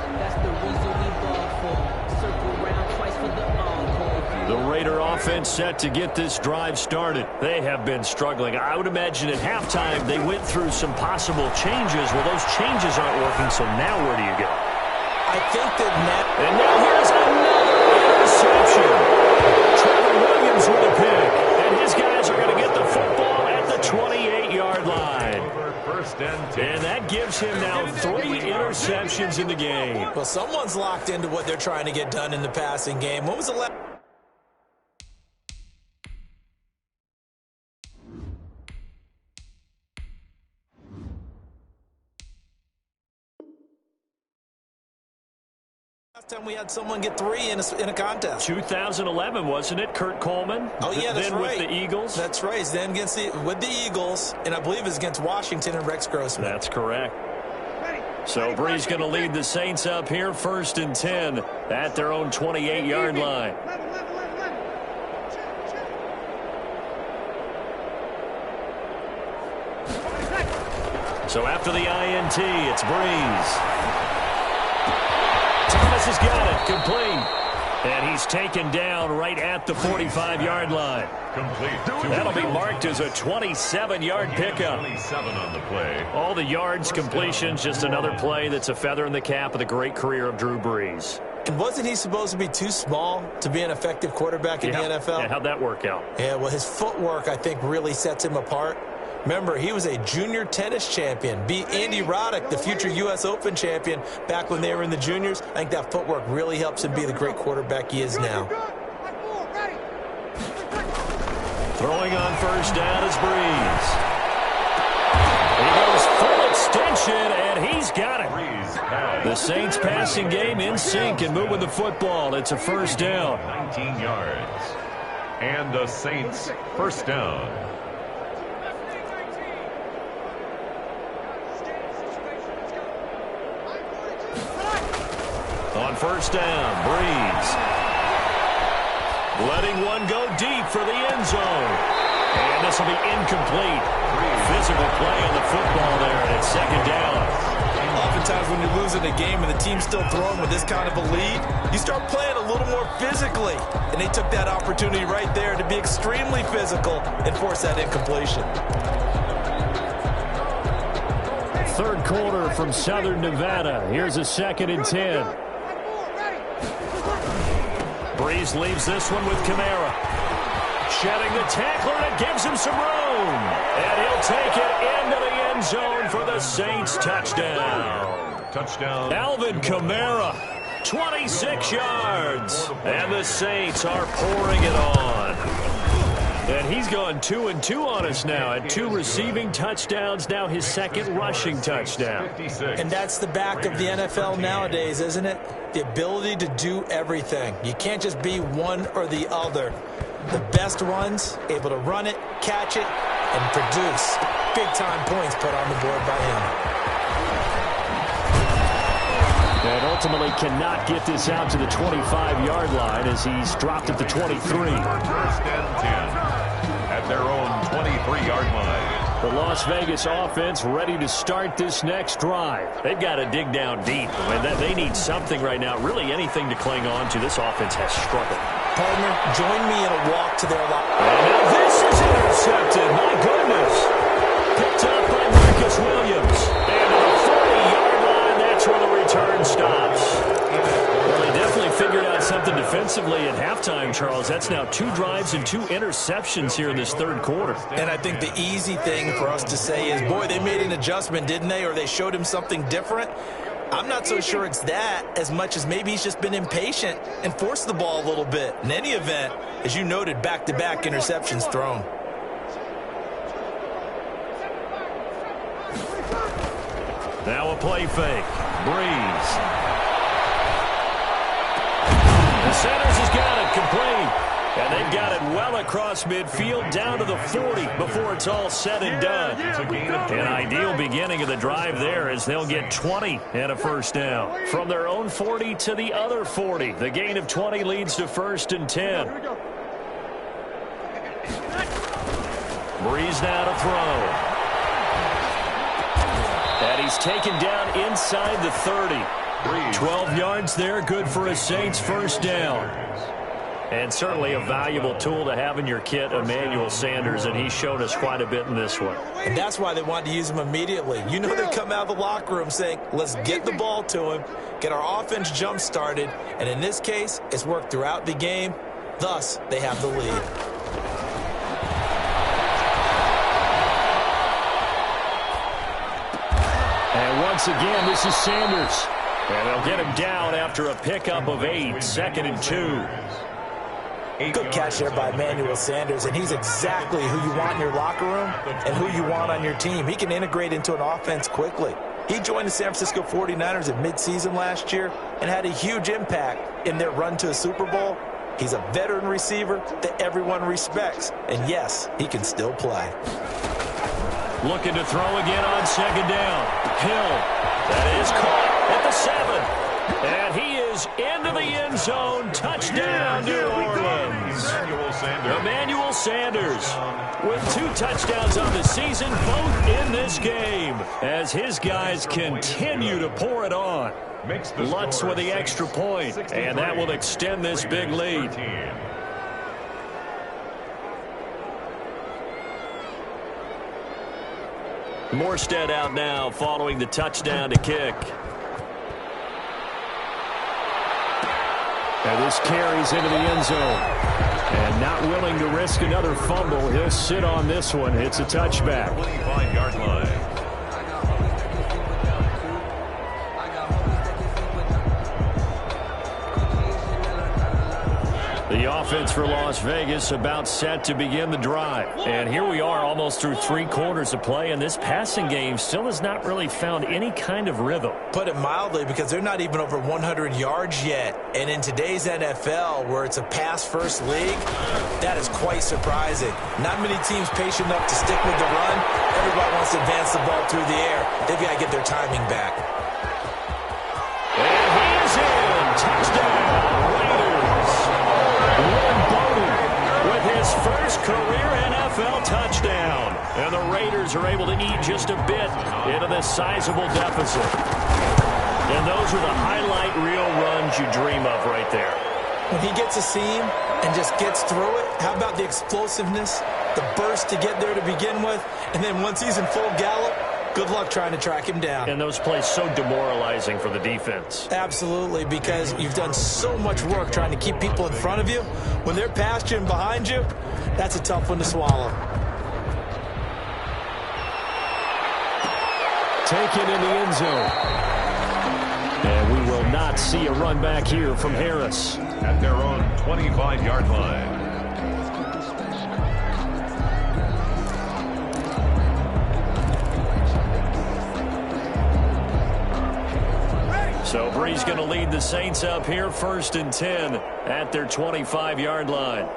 The Raider offense set to get this drive started. They have been struggling. I would imagine at halftime they went through some possible changes. Well, those changes aren't working, so now where do you go? I think that And now here's another interception. Trevor Williams with a pick. And his guys are going to get the football at the 28-yard line. And that gives him now 3 interceptions in the game. Well, someone's locked into what they're trying to get done in the passing game. When was the last... time we had someone get 3 in a contest? 2011, wasn't it? Kurt Coleman. Oh, yeah, that's then right. With the Eagles. That's right. Then with the Eagles, and I believe it's against Washington and Rex Grossman. That's correct. So Breeze going to lead the Saints up here, 1st and 10 at their own 28-yard line. So after the INT, it's Breeze. Thomas has got it, complete. And he's taken down right at the 45-yard line. Complete. That'll be marked as a 27-yard pickup. 27 on the play. All the yards, completions, just another play that's a feather in the cap of the great career of Drew Brees. And wasn't he supposed to be too small to be an effective quarterback in the NFL? Yeah, how'd that work out? Yeah, well, his footwork, I think, really sets him apart. Remember, he was a junior tennis champion, beat Andy Roddick, the future U.S. Open champion, back when they were in the juniors. I think that footwork really helps him be the great quarterback he is now. Throwing on 1st down is Breeze. He goes full extension, and he's got it. The Saints passing game in sync and moving the football. It's a 1st down. 19 yards. And the Saints 1st down. On 1st down, Breeze. Letting one go deep for the end zone. And this will be incomplete. Physical play on the football there, and it's 2nd down. Oftentimes when you're losing a game and the team's still throwing with this kind of a lead, you start playing a little more physically. And they took that opportunity right there to be extremely physical and force that incompletion. 3rd quarter from Southern Nevada. Here's a 2nd and 10. Breeze leaves this one with Kamara. Shedding the tackler, and it gives him some room. And he'll take it into the end zone for the Saints touchdown. Touchdown. Alvin Kamara, 26 yards. And the Saints are pouring it on. And he's gone 2-2 on us now at 2 receiving touchdowns, now his 2nd rushing touchdown. And that's the back of the NFL nowadays, isn't it? The ability to do everything. You can't just be one or the other. The best ones, able to run it, catch it, and produce big-time points put on the board by him. ultimately cannot get this out to the 25-yard line as he's dropped at the 23. First and 10 at their own 23-yard line. The Las Vegas offense ready to start this next drive. They've got to dig down deep. I mean, they need something right now, really anything to cling on to. This offense has struggled. Partner, join me in a walk to their line. And now this is intercepted. My goodness. Picked up by Marcus Williams. And to the 40-yard line, that's where the return stops. Well, they definitely figured out something defensively at halftime, Charles. That's now 2 drives and 2 interceptions here in this third quarter. And I think the easy thing for us to say is, boy, they made an adjustment, didn't they? Or they showed him something different. I'm not so sure it's that as much as maybe he's just been impatient and forced the ball a little bit. In any event, as you noted, back-to-back interceptions thrown. Now a play fake. Breeze. The Sanders has got it complete. And they've got it well across midfield down to the 40 before it's all said and done. An ideal beginning of the drive there as they'll get 20 and a first down. From their own 40 to the other 40. The gain of 20 leads to first and 10. Breeze now to throw. And he's taken down inside the 30. 12 yards there, good for a Saints first down. And certainly a valuable tool to have in your kit, Emmanuel Sanders, and he showed us quite a bit in this one. And that's why they wanted to use him immediately. You know, they come out of the locker room saying, let's get the ball to him, get our offense jump-started, and in this case, it's worked throughout the game. Thus, they have the lead. And once again, this is Sanders. And they'll get him down after a pickup of 8, 2nd and 2. Good catch there by Emmanuel Sanders, and he's exactly who you want in your locker room and who you want on your team. He can integrate into an offense quickly. He joined the San Francisco 49ers at midseason last year and had a huge impact in their run to a Super Bowl. He's a veteran receiver that everyone respects, and yes, he can still play. Looking to throw again on 2nd down. Hill, that is caught at the 7. And he is into the end zone. Touchdown, New Orleans. Emmanuel Sanders with 2 touchdowns on the season, both in this game, as his guys continue to pour it on. Lutz with the extra point, and that will extend this big lead. Morstead out now following the touchdown to kick. And this carries into the end zone. And not willing to risk another fumble, he'll sit on this one. It's a touchback. 25-yard line. The offense for Las Vegas about set to begin the drive. And here we are almost through 3 quarters of play, and this passing game still has not really found any kind of rhythm. Put it mildly, because they're not even over 100 yards yet. And in today's NFL, where it's a pass-first league, that is quite surprising. Not many teams patient enough to stick with the run. Everybody wants to advance the ball through the air. They've got to get their timing back. And he is in. Touchdown, Raiders. With his first career NFL touchdown. And the Raiders are able to eat just a bit into this sizable deficit. And those are the highlight reel runs you dream of right there. When he gets a seam and just gets through it, how about the explosiveness, the burst to get there to begin with, and then once he's in full gallop, good luck trying to track him down. And those plays so demoralizing for the defense. Absolutely, because you've done so much work trying to keep people in front of you. When they're past you and behind you, that's a tough one to swallow. Taken in the end zone. And we will not see a run back here from Harris. At their own 25-yard line. So Bree's going to lead the Saints up here, 1st and 10 at their 25-yard line.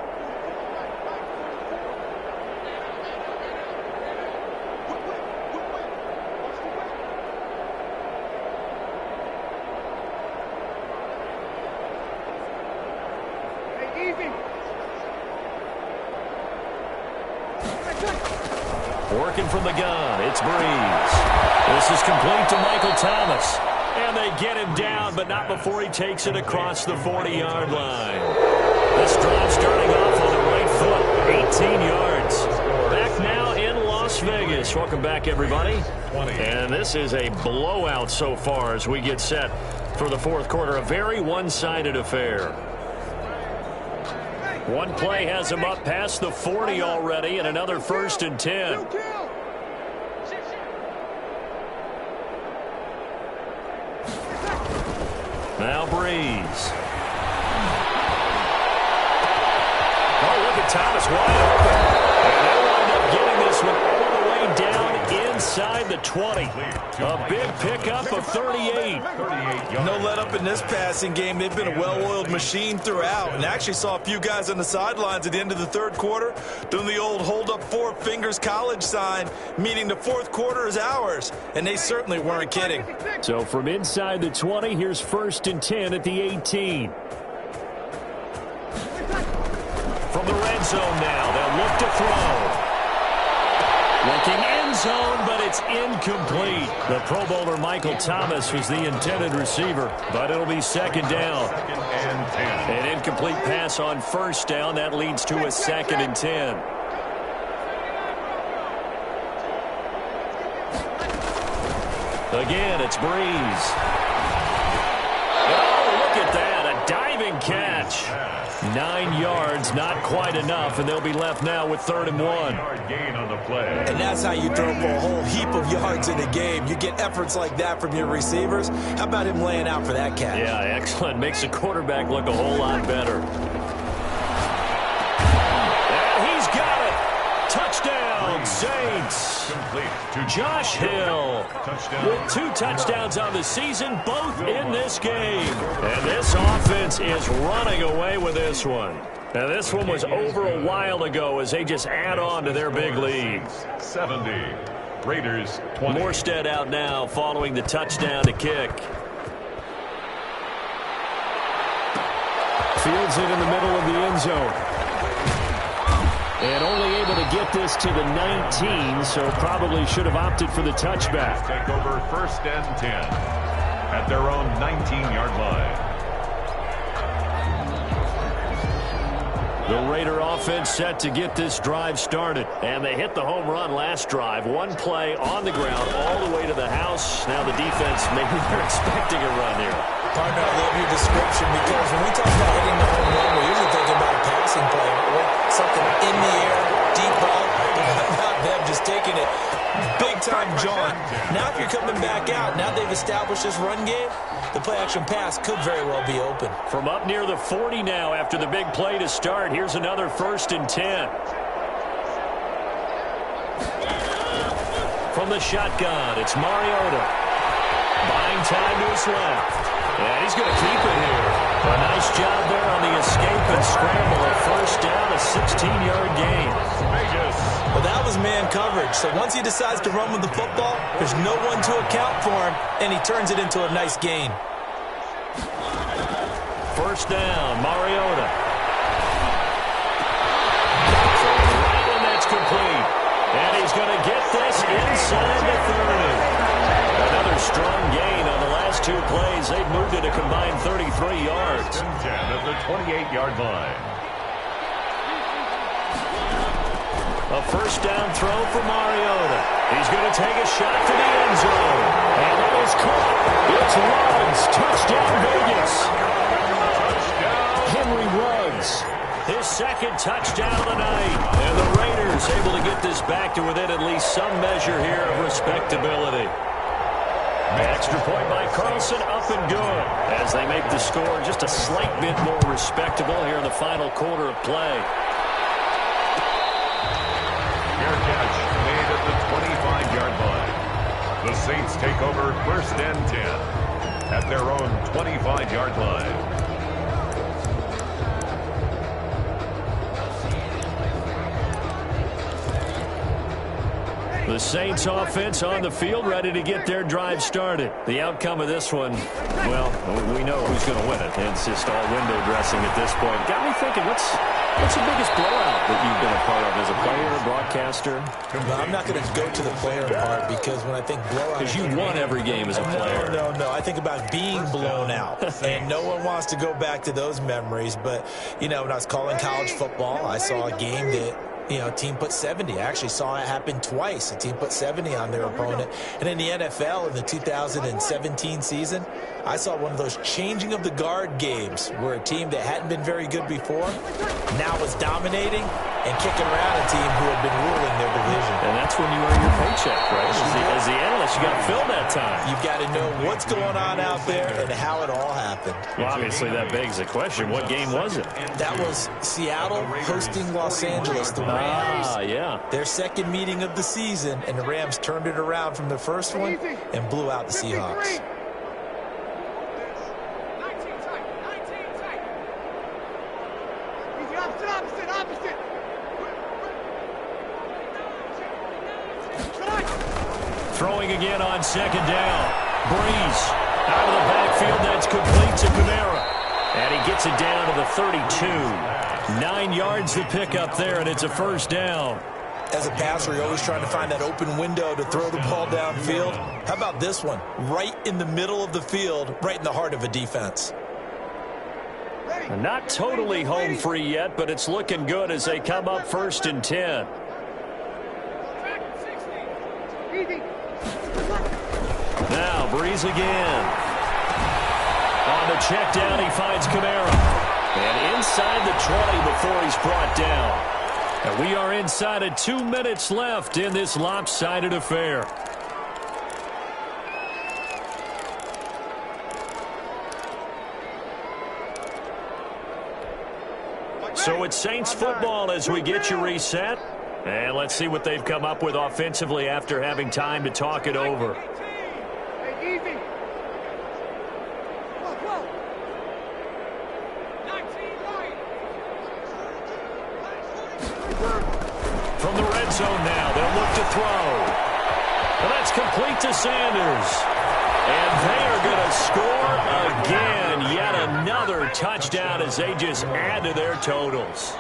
Working from the gun, it's Breeze. This is complete to Michael Thomas. And they get him down, but not before he takes it across the 40-yard line. This drive starting off on the right foot, 18 yards. Back now in Las Vegas. Welcome back, everybody. And this is a blowout so far as we get set for the fourth quarter. A very one-sided affair. One play has him up past the 40 already, and another 1st and 10. Now Breeze. Oh, look at Thomas wide open. And they wind up getting this one all the way down inside the 20. A big pickup of 38. No let up in this passing game. They've been a well-oiled machine throughout. And actually saw a few guys on the sidelines at the end of the third quarter doing the old hold up 4 fingers college sign, meaning the fourth quarter is ours. And they certainly weren't kidding. So from inside the 20, here's 1st and 10 at the 18. From the red zone now, they'll look to throw. Looking end zone, but it's incomplete. The Pro Bowler Michael Thomas was the intended receiver, but it'll be 2nd down. 2nd and 10. An incomplete pass on 1st down. That leads to a 2nd and 10. Again, it's Breeze. Oh, look at that. A diving catch. 9 yards, not quite enough, and they'll be left now with 3rd and 1. Gain on the play. And that's how you throw for a whole heap of yards in a game. You get efforts like that from your receivers. How about him laying out for that catch? Yeah, excellent. Makes the quarterback look a whole lot better. And he's got it. Touchdown, Saints. Complete to Josh Hill touchdown. with 2 touchdowns on the season, both in this game. And this offense is running away with this one. Now, this one was over a while ago as they just add on to their big lead. 70. Raiders 20. Morstead out now following the touchdown to kick. Fields it in the middle of the end zone. And only able to get this to the 19, so probably should have opted for the touchback. Take over 1st and 10 at their own 19-yard line. The Raider offense set to get this drive started. And they hit the home run last drive. One play on the ground all the way to the house. Now the defense, maybe they're expecting a run here. Partner, I love your description because when we talk about hitting the home run, we're usually thinking about a passing play. Something in the air, deep ball. Not them just taking it. Big-time jaunt. Now if you're coming back out, now they've established this run game, the play-action pass could very well be open. From up near the 40 now after the big play to start, here's another 1st and 10. From the shotgun, it's Mariota. Buying time to his left. And he's going to keep it here. A nice job there on the escape and scramble. A 1st down, a 16-yard gain. Well, that was man coverage. So once he decides to run with the football, there's no one to account for him, and he turns it into a nice gain. 1st down, Mariota. So right, and that's complete. And he's going to get this inside the 30. Another strong gain on the last 2 plays. They've moved it a combined 33 yards. 10 at the 28-yard line. A 1st down throw for Mariota. He's going to take a shot to the end zone. And that is caught. It's Ruggs. Touchdown, Vegas. Henry Ruggs. His 2nd touchdown of the night. And the Raiders able to get this back to within at least some measure here of respectability. Extra point by Carlson, up and good. As they make the score just a slight bit more respectable here in the final quarter of play. Fair catch made at the 25-yard line. The Saints take over 1st and 10 at their own 25-yard line. The Saints offense on the field, ready to get their drive started. The outcome of this one, well, we know who's going to win it. It's just all window dressing at this point. Got me thinking, what's the biggest blowout that you've been a part of as a player, broadcaster? No, I'm not going to go to the player part because when I think blowout... Because you won every game as a player. No. I think about being blown out. And no one wants to go back to those memories. But, you know, when I was calling college football, I saw a game that... a team put 70. I actually saw it happen twice. A team put 70 on their opponent. And in the NFL, in the 2017 season, I saw one of those changing of the guard games where a team that hadn't been very good before now was dominating and kicking around a team who had been ruling their division. And that's when you earn your paycheck, right? As the analyst, you got to fill that time. You've got to know what's going on out there and how it all happened. Well, obviously, that begs the question, what game was it? That was Seattle hosting Los Angeles, the Rams. Yeah. Their second meeting of the season, and the Rams turned it around from the first one and blew out the Seahawks. Throwing again on second down. Breeze out of the backfield. That's complete to Kamara. And he gets it down to the 32. 9 yards to pick up there, and it's a first down. As a passer, you're always trying to find that open window to throw the ball downfield. How about this one? Right in the middle of the field, right in the heart of a defense. Not totally home free yet, but it's looking good as they come up 1st and 10. Now, Breeze again. On the check down, he finds Kamara. And inside the 20 before he's brought down. And we are inside of 2 minutes left in this lopsided affair. So it's Saints football as we get you reset. And let's see what they've come up with offensively after having time to talk it over. From the red zone now, they'll look to throw. And that's complete to Sanders. And they are going to score again. Yet another touchdown as they just add to their totals.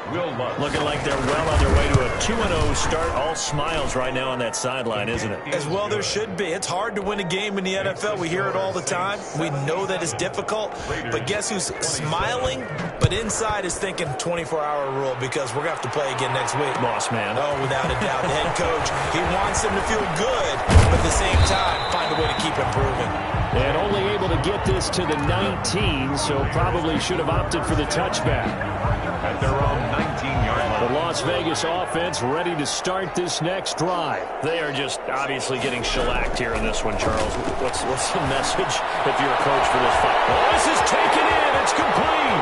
Looking like they're well on their way to a 2-0 start. All smiles right now on that sideline, isn't it? As well there should be. It's hard to win a game in the NFL. We hear it all the time. We know that it's difficult. But guess who's smiling, but inside is thinking 24-hour rule because we're going to have to play again next week. Boss man. Oh, without a doubt. The head coach, he wants them to feel good, but at the same time, find a way to keep improving. And only able to get this to the 19, so probably should have opted for the touchback. At their own 19-yard line. The Las Vegas offense ready to start this next drive. They are just obviously getting shellacked here in this one, Charles. What's the message if you're a coach for this fight? Oh, this is taken in. It's complete.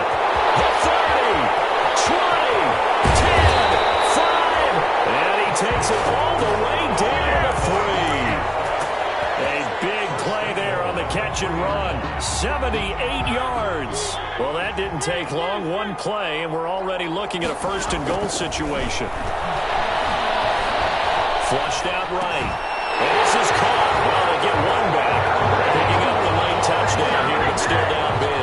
The 30, 20, 10, 5. And he takes it all the way down to 3. A big play there on the catch and run. 78 yards. Well, that didn't take long. One play, and we're already looking at a 1st and goal situation. Flushed out right. And this is caught. Well, they get one back. Picking up the late touchdown here, but still down big.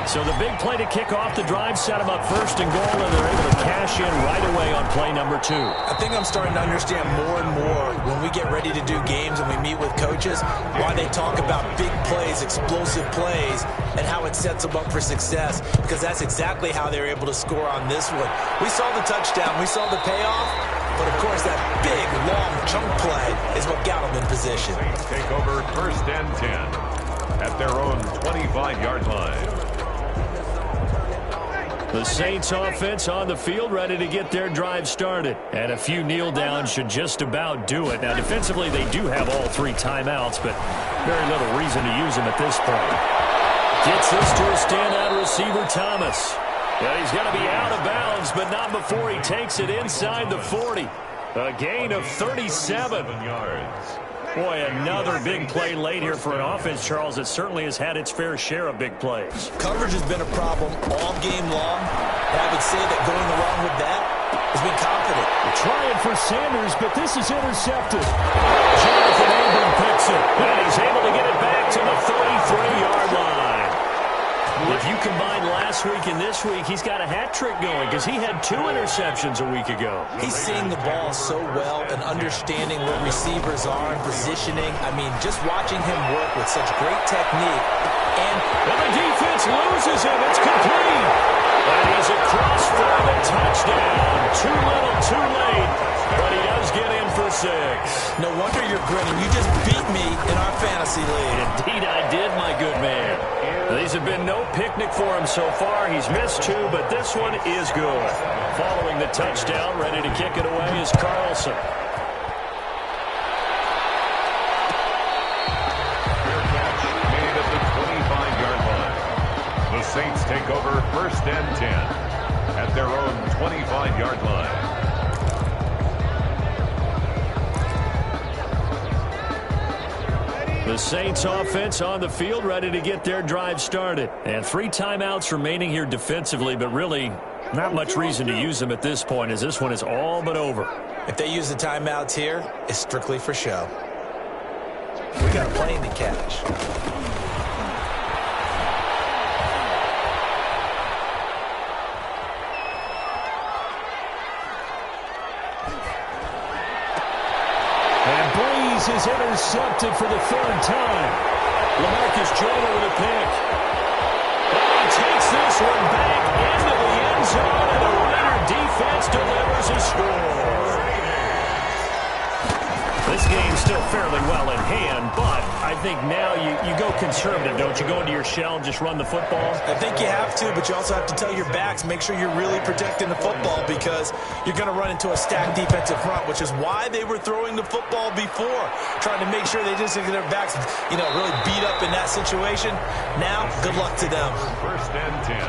So the big play to kick off the drive set them up 1st and goal, and they're able to cash in right away on play number 2. I think I'm starting to understand more and more when we get ready to do games and we meet with coaches why they talk about big plays, explosive plays, and how it sets them up for success, because that's exactly how they're able to score on this one. We saw the touchdown. We saw the payoff. But, of course, that big, long chunk play is what got them in position. Take over 1st and 10 at their own 25-yard line. The Saints offense on the field ready to get their drive started. And a few kneel downs should just about do it. Now, defensively, they do have all 3 timeouts, but very little reason to use them at this point. Gets this to a standout receiver, Thomas. Yeah, he's going to be out of bounds, but not before he takes it inside the 40. A gain of 37 yards. Boy, another big play late here for an offense, Charles, that certainly has had its fair share of big plays. Coverage has been a problem all game long. And I would say that going along with that has been confident. Trying for Sanders, but this is intercepted. Jonathan Abram picks it, and he's able to get it back to the 33-yard line. If you combine last week and this week, he's got a hat trick going because he had 2 interceptions a week ago. He's seeing the ball so well and understanding where receivers are and positioning. I mean, just watching him work with such great technique. And the defense loses him. It's complete. And he's across for the touchdown. Too little, too late. But he does get in for 6. No wonder you're grinning. You just beat me in our fantasy league. Indeed I did, my good man. These have been no picnic for him so far. He's missed 2, but this one is good. Following the touchdown, ready to kick it away is Carlson. Fair catch made at the 25-yard line. The Saints take over 1st and 10 at their own 25-yard line. The Saints offense on the field, ready to get their drive started. And 3 timeouts remaining here defensively, but really not much reason to use them at this point as this one is all but over. If they use the timeouts here, it's strictly for show. We got a plane to catch. Is intercepted for the 3rd time. LaMarcus Joyner with a pick. And he takes this one back into the end zone, and the Raider defense delivers a score. This game's still fairly well in hand, but I think now you go conservative, don't you? Go into your shell and just run the football? I think you have to, but you also have to tell your backs, make sure you're really protecting the football because you're going to run into a stacked defensive front, which is why they were throwing the football before, trying to make sure they just get their backs, really beat up in that situation. Now, good luck to them. 1st and 10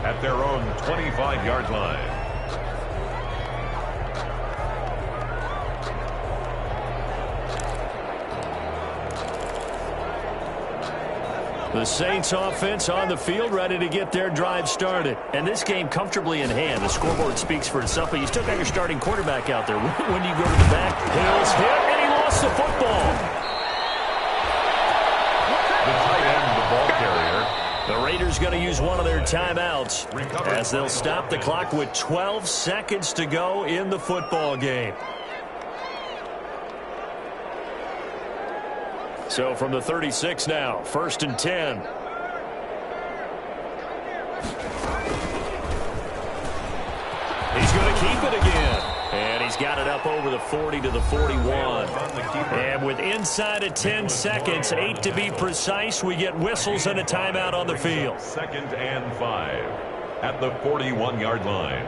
at their own 25-yard line. The Saints offense on the field, ready to get their drive started. And this game comfortably in hand. The scoreboard speaks for itself, but you still got your starting quarterback out there. When do you go to the back? Hill's hit, and he lost the football. The tight end, the ball carrier. The Raiders going to use one of their timeouts as they'll stop the clock with 12 seconds to go in the football game. So from the 36 now, 1st and 10. He's going to keep it again. And he's got it up over the 40 to the 41. And with inside of 10 seconds, 8 to be precise, we get whistles and a timeout on the field. 2nd and 5 at the 41-yard line.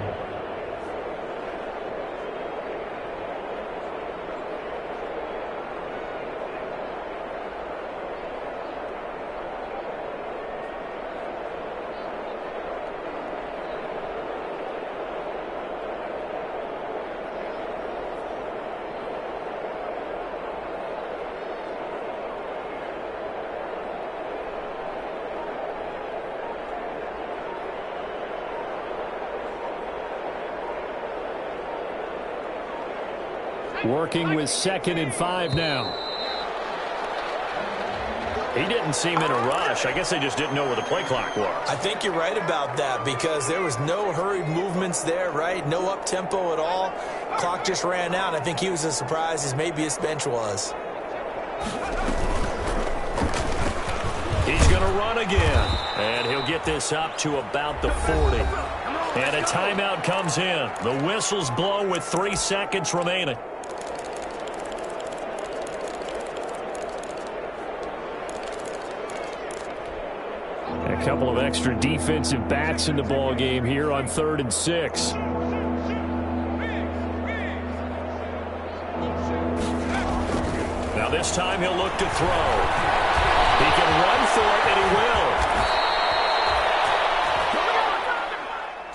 Working with 2nd and 5 now. He didn't seem in a rush. I guess they just didn't know where the play clock was. I think you're right about that because there was no hurried movements there, right? No up-tempo at all. Clock just ran out. I think he was as surprised as maybe his bench was. He's going to run again. And he'll get this up to about the 40. And a timeout comes in. The whistles blow with 3 seconds remaining. A couple of extra defensive backs in the ball game here on 3rd and 6. Now this time he'll look to throw. He can run for it, and he will.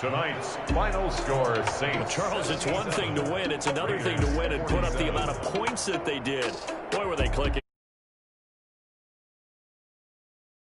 Tonight's final score, Saints. Well, Charles, it's one thing to win. It's another thing to win and put up the amount of points that they did. Boy, were they clicking.